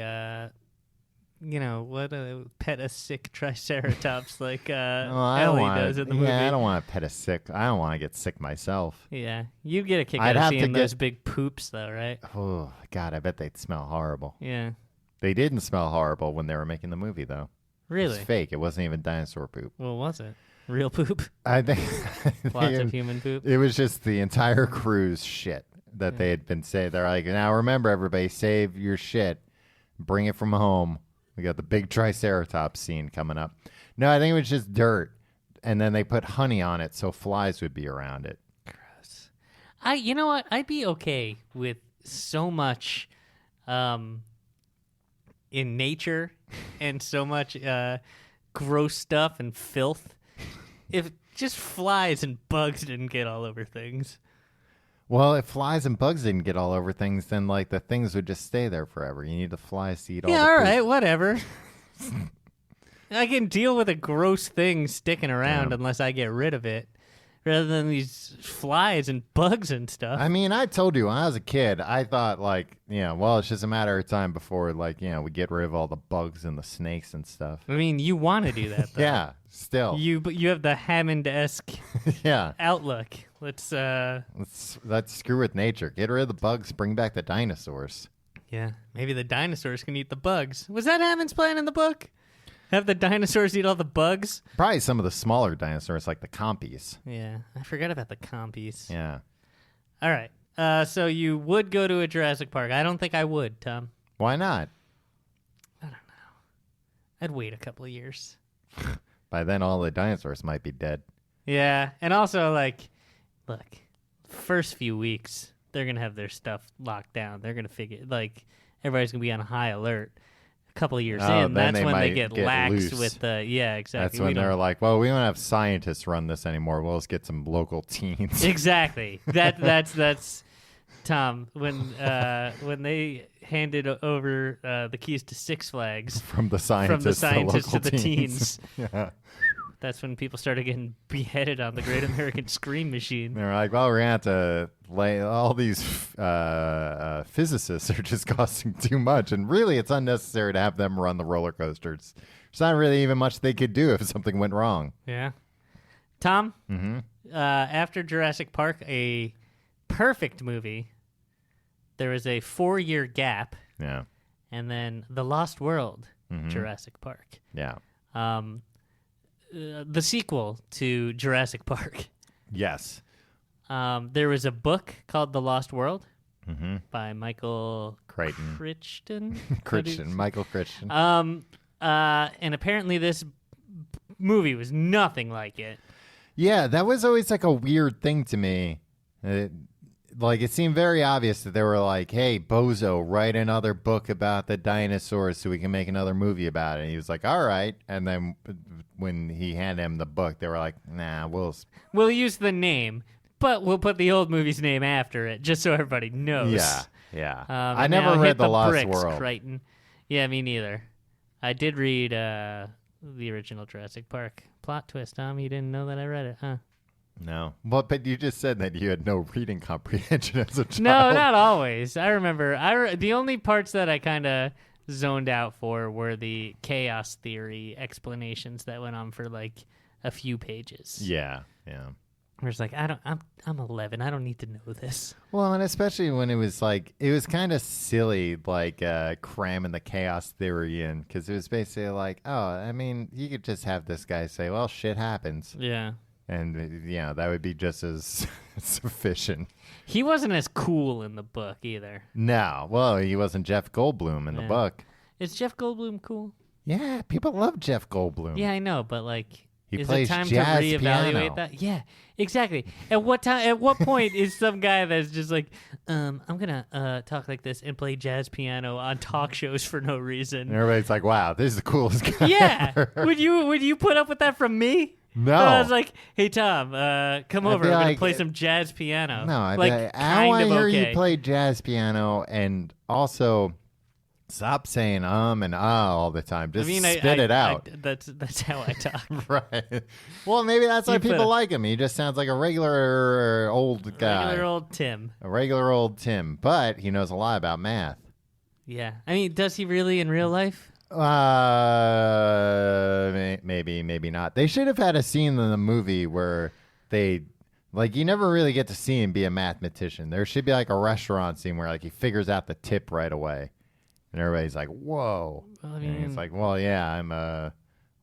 pet a sick triceratops like I Ellie don't does in the movie. Yeah, I don't want to pet a sick. I don't want to get sick myself. Yeah, you get a kick I'd out of have to seeing get- those big poops, though, right? Oh God, I bet they'd smell horrible. Yeah, They didn't smell horrible when they were making the movie, though. It really. was fake. It wasn't even dinosaur poop. Well, was it real poop? I think Lots of human poop. It was just the entire crew's shit that they had been saying. They're like, now remember, everybody, save your shit, bring it from home. We got the big Triceratops scene coming up. No, I think it was just dirt, and then they put honey on it so flies would be around it. Gross. You know what? I'd be okay with so much, in nature, and so much gross stuff and filth, if just flies and bugs didn't get all over things. Well, if flies and bugs didn't get all over things, then like the things would just stay there forever. You need the flies to eat all the Yeah, all poop. right, whatever. I can deal with a gross thing sticking around unless I get rid of it, rather than these flies and bugs and stuff. I mean, I told you when I was a kid, I thought well, it's just a matter of time before we get rid of all the bugs and the snakes and stuff. I mean, you want to do that, though. Yeah, still. But you have the Hammond-esque Yeah. outlook. Let's screw with nature. Get rid of the bugs. Bring back the dinosaurs. Yeah, maybe the dinosaurs can eat the bugs. Was that Hammond's plan in the book? Have the dinosaurs eat all the bugs? Probably some of the smaller dinosaurs, like the compies. Yeah, I forgot about the compies. Yeah. All right. So you would go to a Jurassic Park. I don't think I would, Tom. Why not? I don't know. I'd wait a couple of years. By then, all the dinosaurs might be dead. Yeah, and also, look, first few weeks, they're going to have their stuff locked down. They're going to everybody's going to be on high alert. A couple of years in, that's when they get lax loose. with the, yeah, exactly. That's when they're like, well, we don't have scientists run this anymore. We'll just get some local teens. Exactly. That's Tom, when they handed over the keys to Six Flags from the scientists to the teens. Yeah. That's when people started getting beheaded on the Great American Scream Machine. They're like, well, we're going to have to lay all these physicists are just costing too much. And really, it's unnecessary to have them run the roller coasters. There's not really even much they could do if something went wrong. Yeah. Tom, after Jurassic Park, a perfect movie, there was a 4-year gap. Yeah. And then The Lost World, Jurassic Park. Yeah. The sequel to Jurassic Park. Yes. There was a book called The Lost World by Michael Crichton. Michael Crichton. And apparently this movie was nothing like it. Yeah, that was always like a weird thing to me. It seemed very obvious that they were like, hey, Bozo, write another book about the dinosaurs so we can make another movie about it. And he was like, all right. And then when he handed him the book, they were like, nah, we'll use the name, but we'll put the old movie's name after it just so everybody knows. Yeah. I never read The Lost bricks, World. Crichton. Yeah, me neither. I did read the original Jurassic Park. Plot twist, Tom. You didn't know that I read it, huh? No. But you just said that you had no reading comprehension as a child. No, not always. I remember. The only parts that I kind of zoned out for were the chaos theory explanations that went on for like a few pages. Yeah. Where it's like, I'm 11. I don't need to know this. Well, and especially when it was kind of silly, cramming the chaos theory in, because it was basically like, oh, I mean, you could just have this guy say, well, shit happens. Yeah. And, that would be just as sufficient. He wasn't as cool in the book either. No. Well, he wasn't Jeff Goldblum in the book. Is Jeff Goldblum cool? Yeah, people love Jeff Goldblum. Yeah, I know, but he is plays it time jazz to reevaluate piano. that? Yeah, exactly. At what point is some guy that's just like, I'm gonna talk like this and play jazz piano on talk shows for no reason? And everybody's like, wow, this is the coolest guy Yeah. ever. Would you put up with that from me? No. I was like, hey, Tom, come over. I'm going to play some jazz piano. No, I want to hear you play jazz piano, and also stop saying and all the time. Just spit it out. That's how I talk. Right. Well, maybe that's why people like him. He just sounds like a regular old guy. Regular old Tim. A regular old Tim, but he knows a lot about math. Yeah. I mean, does he really in real life? Maybe not. They should have had a scene in the movie where they, like, you never really get to see him be a mathematician. There should be like a restaurant scene where like he figures out the tip right away, and everybody's like, "Whoa!" Well, And he's like, "Well, yeah, I'm a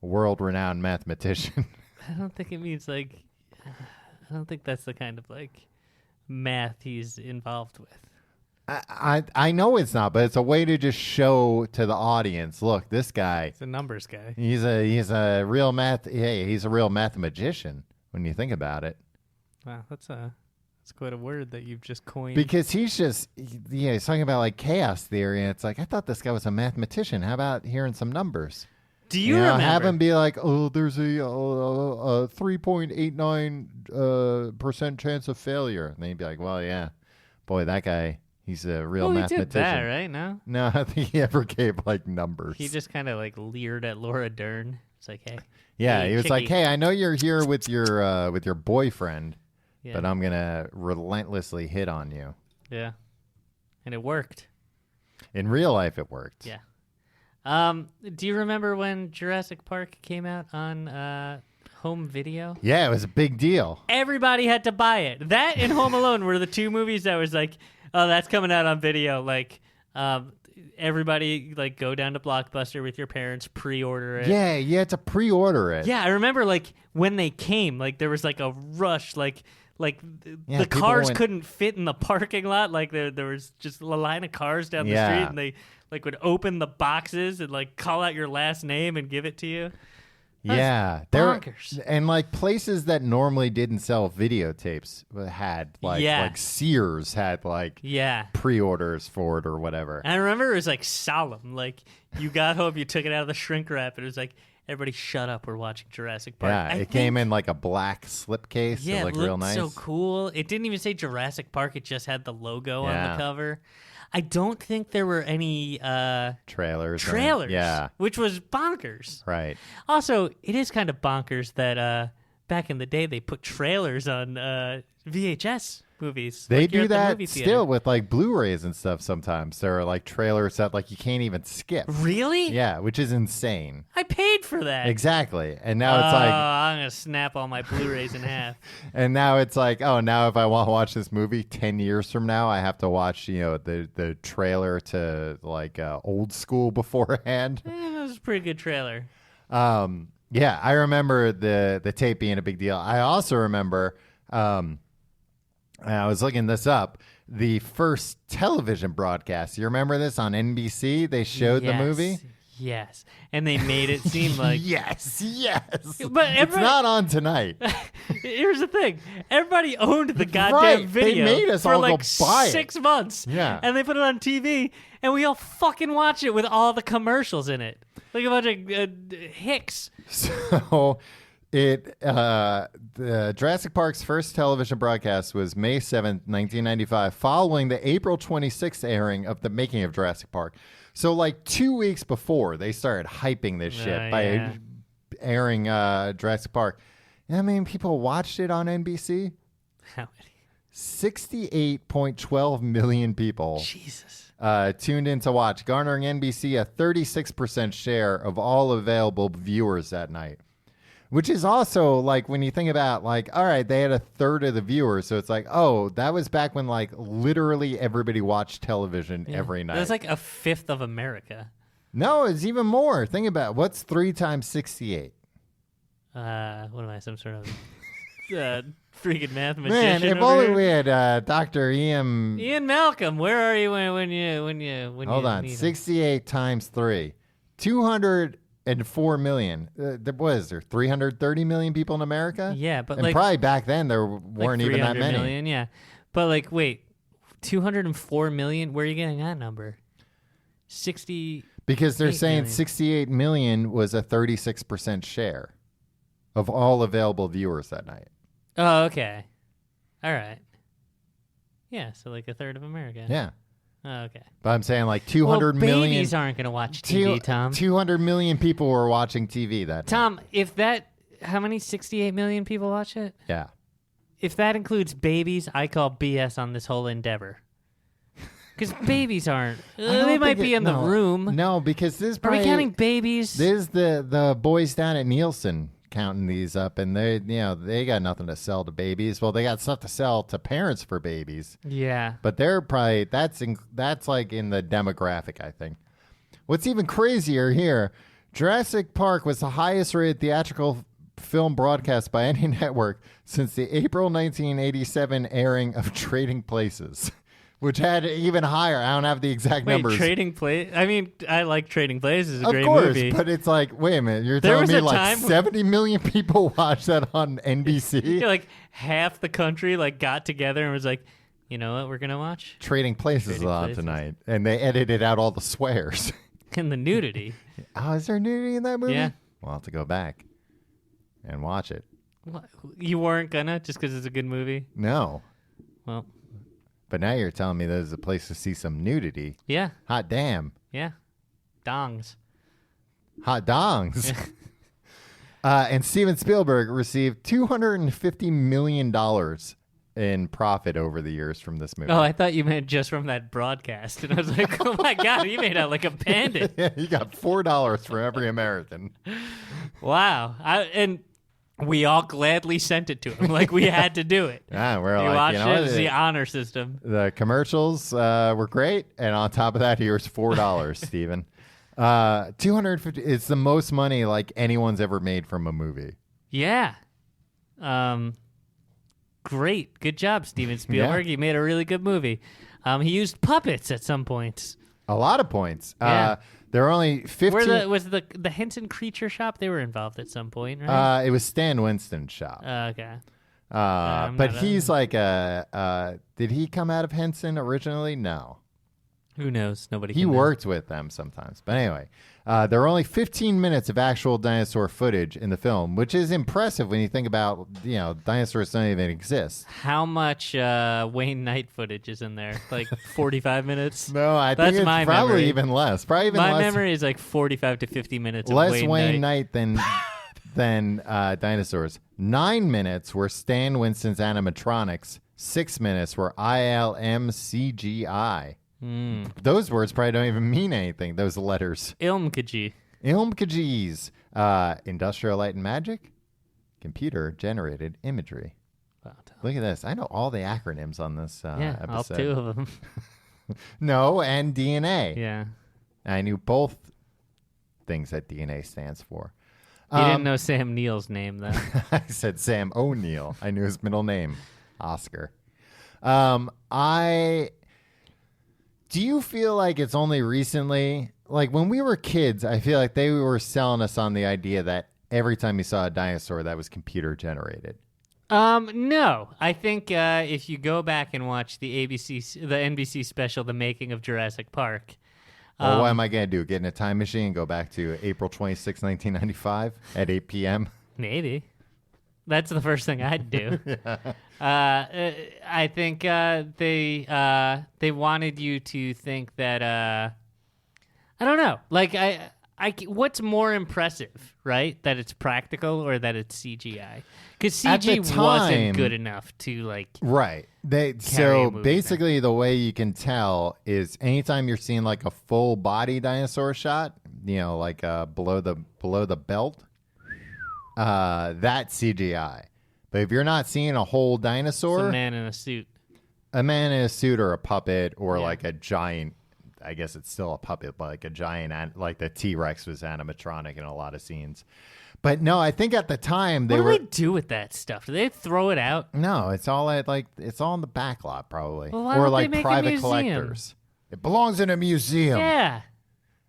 world-renowned mathematician." I don't think it means like. I don't think that's the kind of like math he's involved with. I know it's not, but it's a way to just show to the audience, look, this guy. He's a numbers guy. He's a real he's a real mathematician when you think about it. Wow, that's quite a word that you've just coined. Because he's talking about like chaos theory, and it's like, I thought this guy was a mathematician. How about hearing some numbers? Do you remember? Have him be like, oh, there's a 3.89% chance of failure. And then he'd be like, well, yeah, boy, that guy, he's a real mathematician. He did that, right? No, I think he ever gave like numbers. He just kind of like leered at Laura Dern. It's like, hey. Yeah, hey, he was chickie. like, hey, I know you're here with your boyfriend, Yeah. but I'm gonna relentlessly hit on you. Yeah, and it worked. In real life, it worked. Yeah. Do you remember when Jurassic Park came out on home video? Yeah, it was a big deal. Everybody had to buy it. That and Home Alone were the two movies that was like, oh, that's coming out on video. Like, everybody like go down to Blockbuster with your parents, pre-order it. Yeah, you had to pre-order it. Yeah, I remember like when they came, like there was like a rush, like Yeah, the people cars went- couldn't fit in the parking lot. Like there was just a line of cars down the Yeah. street, and they like would open the boxes and like call out your last name and give it to you. Yeah, bonkers. And like places that normally didn't sell videotapes had like Sears had like Yeah. pre-orders for it or whatever. And I remember it was like solemn. Like you got home, you took it out of the shrink wrap, and it was like, everybody shut up, we're watching Jurassic Park. Yeah, it came in like a black slipcase. Yeah, it looked real nice. So cool. It didn't even say Jurassic Park, it just had the logo on Yeah. the cover. I don't think there were any Trailers. yeah, which was bonkers. Right. Also, it is kind of bonkers that back in the day they put trailers on VHS movies. They like you're do at the that movie theater. still with like Blu-rays and stuff sometimes. There are like trailers that like you can't even skip. Really? Yeah, which is insane. I paid for that. Exactly. And now it's Oh, like I'm gonna snap all my Blu-rays in half. and now it's like, oh, now if I want to watch this movie 10 years from now, I have to watch, the trailer to like Old School beforehand. That was a pretty good trailer. Yeah, I remember the tape being a big deal. I also remember I was looking this up. The first television broadcast. You remember this on NBC? They showed the movie. Yes, and they made it seem like Yes. But It's not on tonight. Here's the thing: everybody owned the goddamn Right, they video made us for all like go buy it. 6 months. Yeah. and they put it on TV, and we all fucking watch it with all the commercials in it, like a bunch of hicks. So the Jurassic Park's first television broadcast was May 7th, 1995, following the April 26th airing of The Making of Jurassic Park. So like 2 weeks before they started hyping this shit by airing Jurassic Park. You know how many people watched it on NBC? How many? 68.12 million people Jesus. tuned in to watch, garnering NBC a 36% share of all available viewers that night. Which is also like when you think about like, all right, they had a third of the viewers. So it's like, oh, that was back when like literally everybody watched television every night. It was like a fifth of America. No, it's even more. Think about what's 3 times 68. What am I, some sort of freaking math magician? Man, if over only here? we had Dr. Ian Malcolm, where are you when you Hold on, need him? 68 times 3. 204 million. What is there? 330 million people in America? Yeah, but and like probably back then there weren't even that 300 many. million, yeah. But like, wait, 204 million? Where are you getting that number? 60. Because they're 8 saying million. 68 million was a 36% share of all available viewers that night. Oh, okay. All right. Yeah, so like a third of America. Yeah. Oh, okay. But I'm saying like 200 well, million. babies aren't going to watch TV, Tom. 200 million people were watching TV that night. Tom, if that, how many 68 million people watch it? Yeah. If that includes babies, I call BS on this whole endeavor. Because babies aren't. I don't They might think be in the room. No, because this Are we counting babies? There's the boys down at Nielsen counting these up, and they got nothing to sell to babies. Well, they got stuff to sell to parents for babies. Yeah. But they're probably that's like in the demographic, I think. What's even crazier here, Jurassic Park was the highest rated theatrical film broadcast by any network since the April 1987 airing of Trading Places, which had even higher. I don't have the exact numbers. Trading Place. I mean, I like Trading Places. It's a of great course, movie. but it's like, wait a minute, you're There telling was me a like time 70 million people watched that on NBC? Like half the country got together and was like, you know what, we're gonna watch Trading Places is on tonight, and they edited out all the swears and the nudity. Oh, is there nudity in that movie? Yeah. We'll have to go back and watch it. What? You weren't gonna just because it's a good movie? No. Well. But now you're telling me there's a place to see some nudity. Yeah. Hot damn. Yeah. Dongs. Hot dongs. And Steven Spielberg received $250 million in profit over the years from this movie. Oh, I thought you meant just from that broadcast. And I was like, oh my God, he made out like a bandit. Yeah, he got $4 for every American. Wow. And we all gladly sent it to him. Like we had to do it. Yeah, we're You like, watched you know it? what? It's the honor system. The commercials were great, and on top of that, here's $4, Steven. 250. It's the most money like anyone's ever made from a movie. Yeah. Great. Good job, Steven Spielberg. Yeah. You made a really good movie. He used puppets at some points. A lot of points. Yeah. There are only 15. Was the Henson Creature Shop? They were involved at some point, right? It was Stan Winston's shop. Okay. But he's like did he come out of Henson originally? No. Who knows? Nobody. He worked with them sometimes. But anyway, there are only 15 minutes of actual dinosaur footage in the film, which is impressive when you think about, dinosaurs don't even exist. How much Wayne Knight footage is in there? Like 45 minutes? No, I That's think it's my probably memory. even less. Probably even My less. memory is like 45 to 50 minutes Less of Wayne Knight than dinosaurs. 9 minutes were Stan Winston's animatronics. 6 minutes were ILM CGI. Those words probably don't even mean anything, those letters. Ilmkajee. Ilmkajis. Industrial Light and Magic. Computer-generated imagery. Wow. Look at this. I know all the acronyms on this episode. All two of them. No, and DNA. Yeah. I knew both things that DNA stands for. You didn't know Sam Neill's name, though. I said Sam O'Neill. I knew his middle name, Oscar. Do you feel like it's only recently, like when we were kids, I feel like they were selling us on the idea that every time you saw a dinosaur, that was computer generated? No. I think if you go back and watch the NBC special, The Making of Jurassic Park. Well, what am I going to do? Get in a time machine and go back to April 26, 1995 at 8 p.m.? Maybe. That's the first thing I'd do. I think they wanted you to think that I don't know. Like what's more impressive, right? That it's practical or that it's CGI? Because CG wasn't good enough to right. So basically, the way you can tell is anytime you're seeing like a full body dinosaur shot, like below the belt. That's CGI. But if you're not seeing a whole dinosaur, it's a man in a suit or a puppet or like a giant, I guess it's still a puppet, but like a giant, like the T-Rex was animatronic in a lot of scenes. But no, I think at the time what do they do with that stuff? Do they throw it out? No, it's all it's all in the back lot probably, well, why or don't like they make private a museum? collectors. It belongs in a museum. Yeah.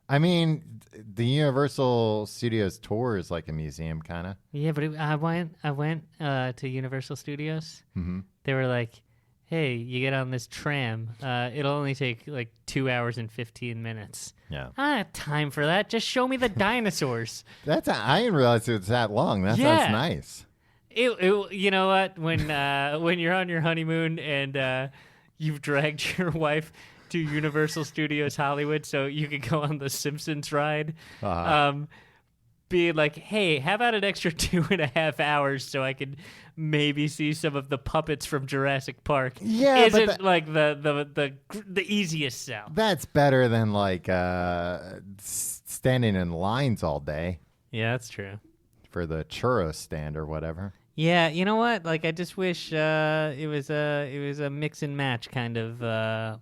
I mean, the Universal Studios tour is like a museum, kind of. Yeah, but I went to Universal Studios. Mm-hmm. They were like, "Hey, you get on this tram. It'll only take like 2 hours and 15 minutes." Yeah, I don't have time for that. Just show me the dinosaurs. I didn't realize it was that long. That sounds nice. You know what? When you're on your honeymoon and you've dragged your wife to Universal Studios Hollywood so you could go on the Simpsons ride. being like, hey, how about an extra 2.5 hours so I can maybe see some of the puppets from Jurassic Park? Yeah, isn't like the easiest sell. That's better than like standing in lines all day Yeah, that's true. for the churro stand or whatever. Yeah, you know what? Like, I just wish it was a mix and match kind of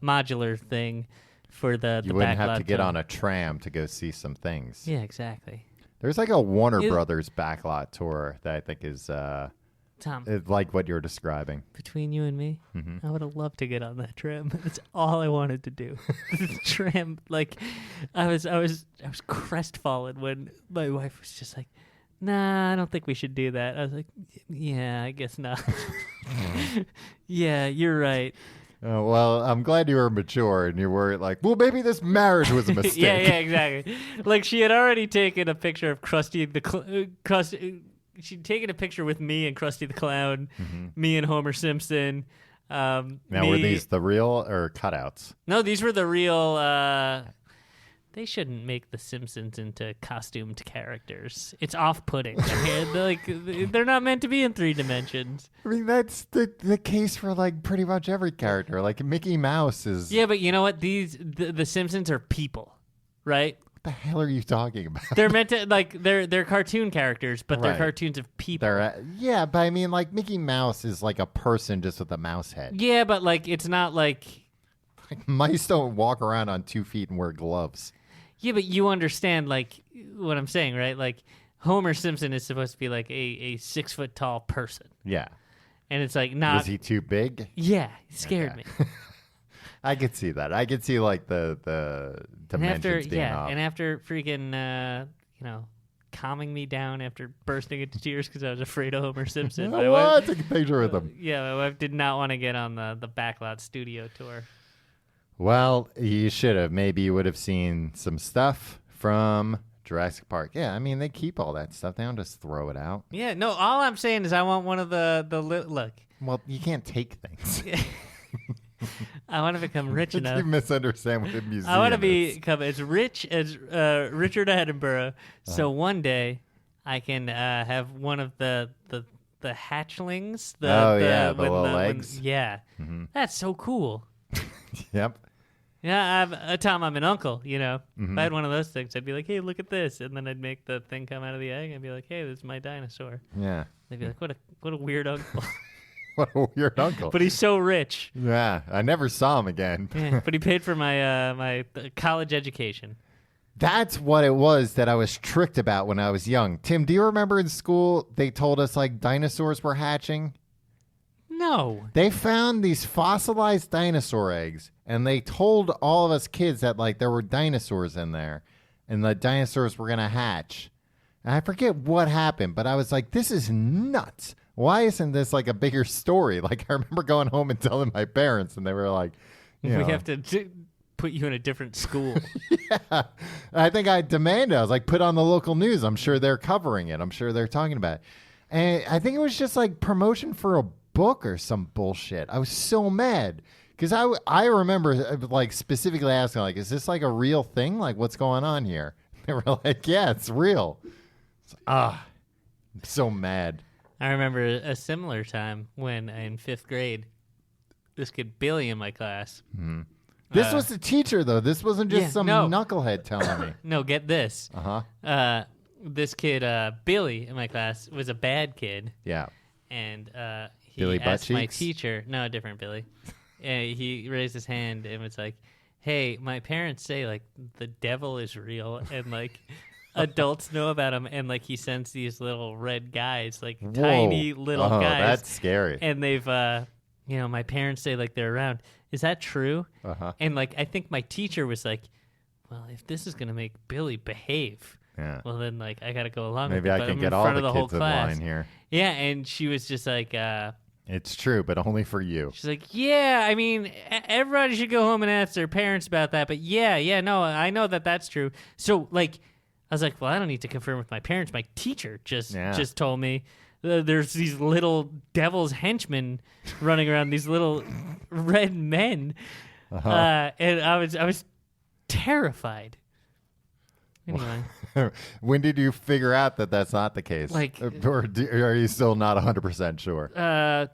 modular thing for the You wouldn't have backlot to get film. on a tram to go see some things. Yeah, exactly. There's like a Warner Brothers backlot tour that I think is Tom, like what you're describing. between you and me, I would have loved to get on that tram. That's all I wanted to do. The tram, like, I was crestfallen when my wife was just like, "Nah, I don't think we should do that." I was like, "Yeah, I guess not." Yeah, you're right. Oh, well, I'm glad you were mature and you weren't like, well, maybe this marriage was a mistake. Yeah, exactly. Like, she had already taken a picture of Krusty she'd taken a picture with me and Krusty the Clown, me and Homer Simpson. Now, were these the real or cutouts? No, these were the real. They shouldn't make the Simpsons into costumed characters. It's off-putting. They're not meant to be in 3 dimensions. I mean, that's the case for like pretty much every character. Like Mickey Mouse is. Yeah, but you know what? The Simpsons are people, right? What the hell are you talking about? They're meant to they're cartoon characters, but they're Right. cartoons of people. Yeah, but I mean, like Mickey Mouse is like a person just with a mouse head. Yeah, but like it's not like. Like mice don't walk around on 2 feet and wear gloves. Yeah, but you understand like what I'm saying, right? Like Homer Simpson is supposed to be like a 6 foot tall person, Yeah. and it's like not. Was he too big? Yeah, it scared me. I could see that. I could see like the dimensions being off. And after freaking calming me down after bursting into tears because I was afraid of Homer Simpson. I want to take a picture with him. Yeah, my wife did not want to get on the backlot studio tour. Well, you should have. Maybe you would have seen some stuff from Jurassic Park. Yeah, I mean, they keep all that stuff. They don't just throw it out. Yeah, no, all I'm saying is I want one of look. Well, you can't take things. I want to become rich You enough. misunderstand what a museum I want to is. become as rich as Richard Attenborough, so one day I can have one of the hatchlings. The little legs. That's so cool. Yep. Yeah, Tom, I'm an uncle, you know. If I had one of those things, I'd be like, hey, look at this. And then I'd make the thing come out of the egg and be like, hey, this is my dinosaur. Yeah. They'd be like, what a weird uncle. What a weird uncle. But he's so rich. Yeah, I never saw him again. Yeah, but he paid for my my college education. That's what it was that I was tricked about when I was young. Tim, do you remember in school they told us like dinosaurs were hatching? No. They found these fossilized dinosaur eggs, and they told all of us kids that like there were dinosaurs in there, and the dinosaurs were gonna hatch. And I forget what happened, but I was like, "This is nuts! Why isn't this like a bigger story?" Like I remember going home and telling my parents, and they were like, We have to put you in a different school. Yeah, I think I demanded. I was like, "Put on the local news. I'm sure they're covering it. I'm sure they're talking about it." And I think it was just like promotion for a book or some bullshit. I was so mad because I remember like specifically asking like, is this like a real thing? Like what's going on here? They were like, yeah, it's real. It's like, I'm so mad. I remember a similar time when in 5th grade, this kid Billy in my class. This was the teacher though. This wasn't just some no. knucklehead telling me. No, get this. This kid Billy in my class was a bad kid. Yeah. And he Billy asked my Buttcheeks? teacher, no, a different Billy. And he raised his hand and was like, hey, my parents say like the devil is real and like adults know about him, and like he sends these little red guys, like tiny little guys. That's scary. And they've my parents say like they're around. Is that true? And like I think my teacher was like, well, if this is gonna make Billy behave, well then like I gotta go along Maybe with it. I But can I'm get in all front the of the kids whole in class. line here. Yeah, and she was just like It's true, but only for you. she's like, yeah, I mean, everybody should go home and ask their parents about that. But yeah, no, I know that that's true. So, like, I was like, well, I don't need to confirm with my parents. My teacher just told me there's these little devil's henchmen running around, these little red men. And I was terrified. Anyway. When did you figure out that that's not the case? Like, or are you still not 100% sure? A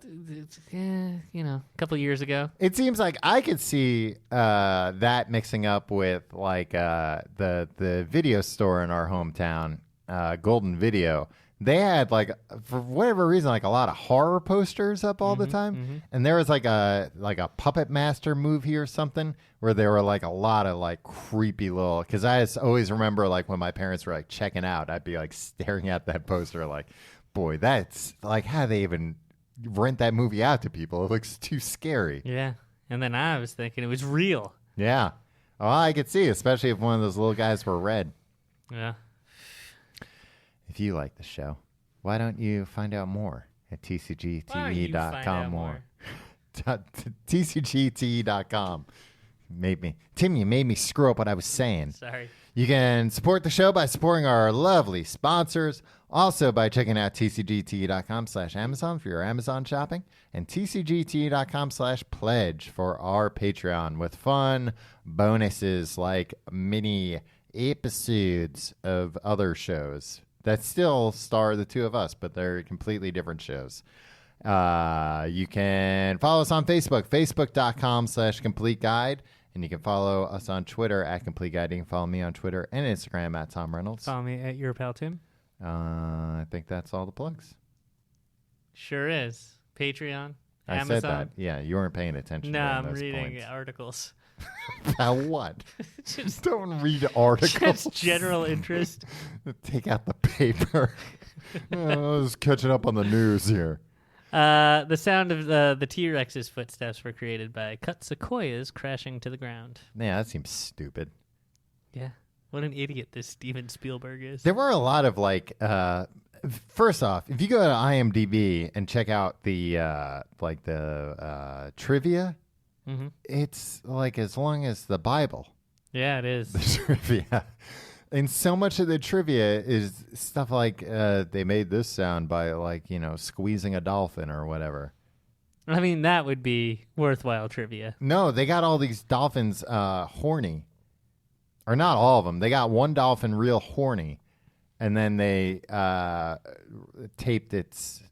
couple of years ago. It seems like I could see that mixing up with like the video store in our hometown, Golden Video. They had like, for whatever reason, like a lot of horror posters up all the time, and there was like a Puppet Master movie or something where there were like a lot of like creepy little. Because I always remember like when my parents were like checking out, I'd be like staring at that poster like, boy, that's like how they even rent that movie out to people. It looks too scary. Yeah, and then I was thinking it was real. Yeah, well, I could see, especially if one of those little guys were red. Yeah. If you like the show, why don't you find out more at tcgte.com more? tcgte.com. Tim, you made me screw up what I was saying. Sorry. You can support the show by supporting our lovely sponsors. Also by checking out tcgte.com/Amazon for your Amazon shopping and tcgte.com/pledge for our Patreon with fun bonuses like mini episodes of other shows that still star the two of us, but they're completely different shows. You can follow us on Facebook, facebook.com/complete guide. And you can follow us on Twitter at Complete Guide. You can follow me on Twitter and Instagram at Tom Reynolds. Follow me at Your Pal Tim. I think that's all the plugs. Sure is. Patreon, I Amazon. said that. Yeah, you weren't paying attention. No, during I'm those reading points. Articles. About what? Just don't read articles. Just general interest. Take out the paper. I was catching up on the news here. The sound of the T-Rex's footsteps were created by cut sequoias crashing to the ground. Yeah, that seems stupid. Yeah. What an idiot this Steven Spielberg is. There were a lot of like, first off, if you go to IMDb and check out the trivia, it's like as long as the Bible. Yeah, it is. The trivia. And so much of the trivia is stuff like they made this sound by like, squeezing a dolphin or whatever. I mean, that would be worthwhile trivia. No, they got all these dolphins horny. Or not all of them. They got one dolphin real horny. And then they taped its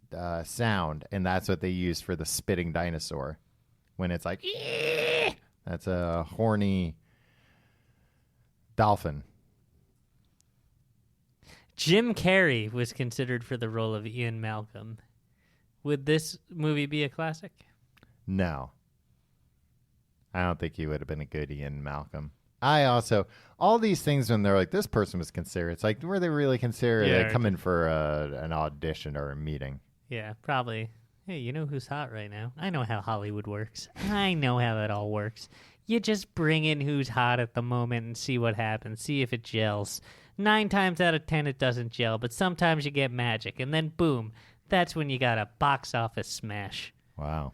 sound. And that's what they used for the spitting dinosaur. When it's like, eee! That's a horny dolphin. Jim Carrey was considered for the role of Ian Malcolm. Would this movie be a classic? No. I don't think he would have been a good Ian Malcolm. I also, all these things when they're like, this person was considered, it's like, were they really considered? Yeah, They come in for an audition or a meeting. Yeah, probably. Hey, you know who's hot right now? I know how Hollywood works. I know how that all works. You just bring in who's hot at the moment and see what happens. See if it gels. 9 times out of 10, it doesn't gel, but sometimes you get magic, and then boom, that's when you got a box office smash. Wow.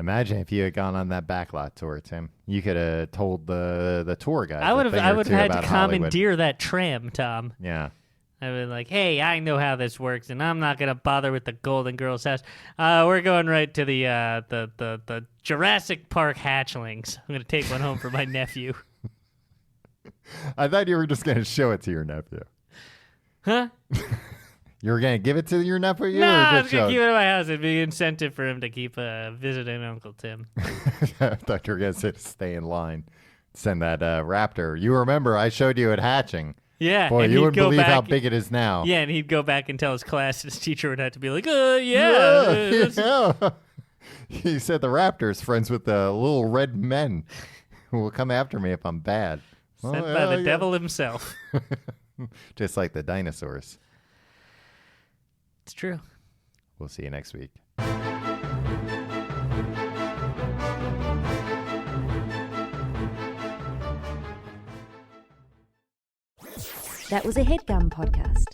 Imagine if you had gone on that backlot tour, Tim. You could have told the tour guys. I would have had to commandeer that tram, Tom. Yeah. I would like, hey, I know how this works, and I'm not gonna bother with the Golden Girls house. We're going right to the Jurassic Park hatchlings. I'm gonna take one home for my nephew. I thought you were just gonna show it to your nephew. Huh? You were gonna give it to your nephew? No, I was gonna keep it at my house. It'd be an incentive for him to keep visiting Uncle Tim. I thought you were gonna say to stay in line. Send that raptor. You remember I showed you it hatching. Yeah. Boy, you wouldn't believe how big it is now. Yeah, and he'd go back and tell his class, and his teacher would have to be like, yeah. He said the raptor's friends with the little red men who will come after me if I'm bad. Sent by the devil himself. Just like the dinosaurs. It's true. We'll see you next week. That was a HeadGum podcast.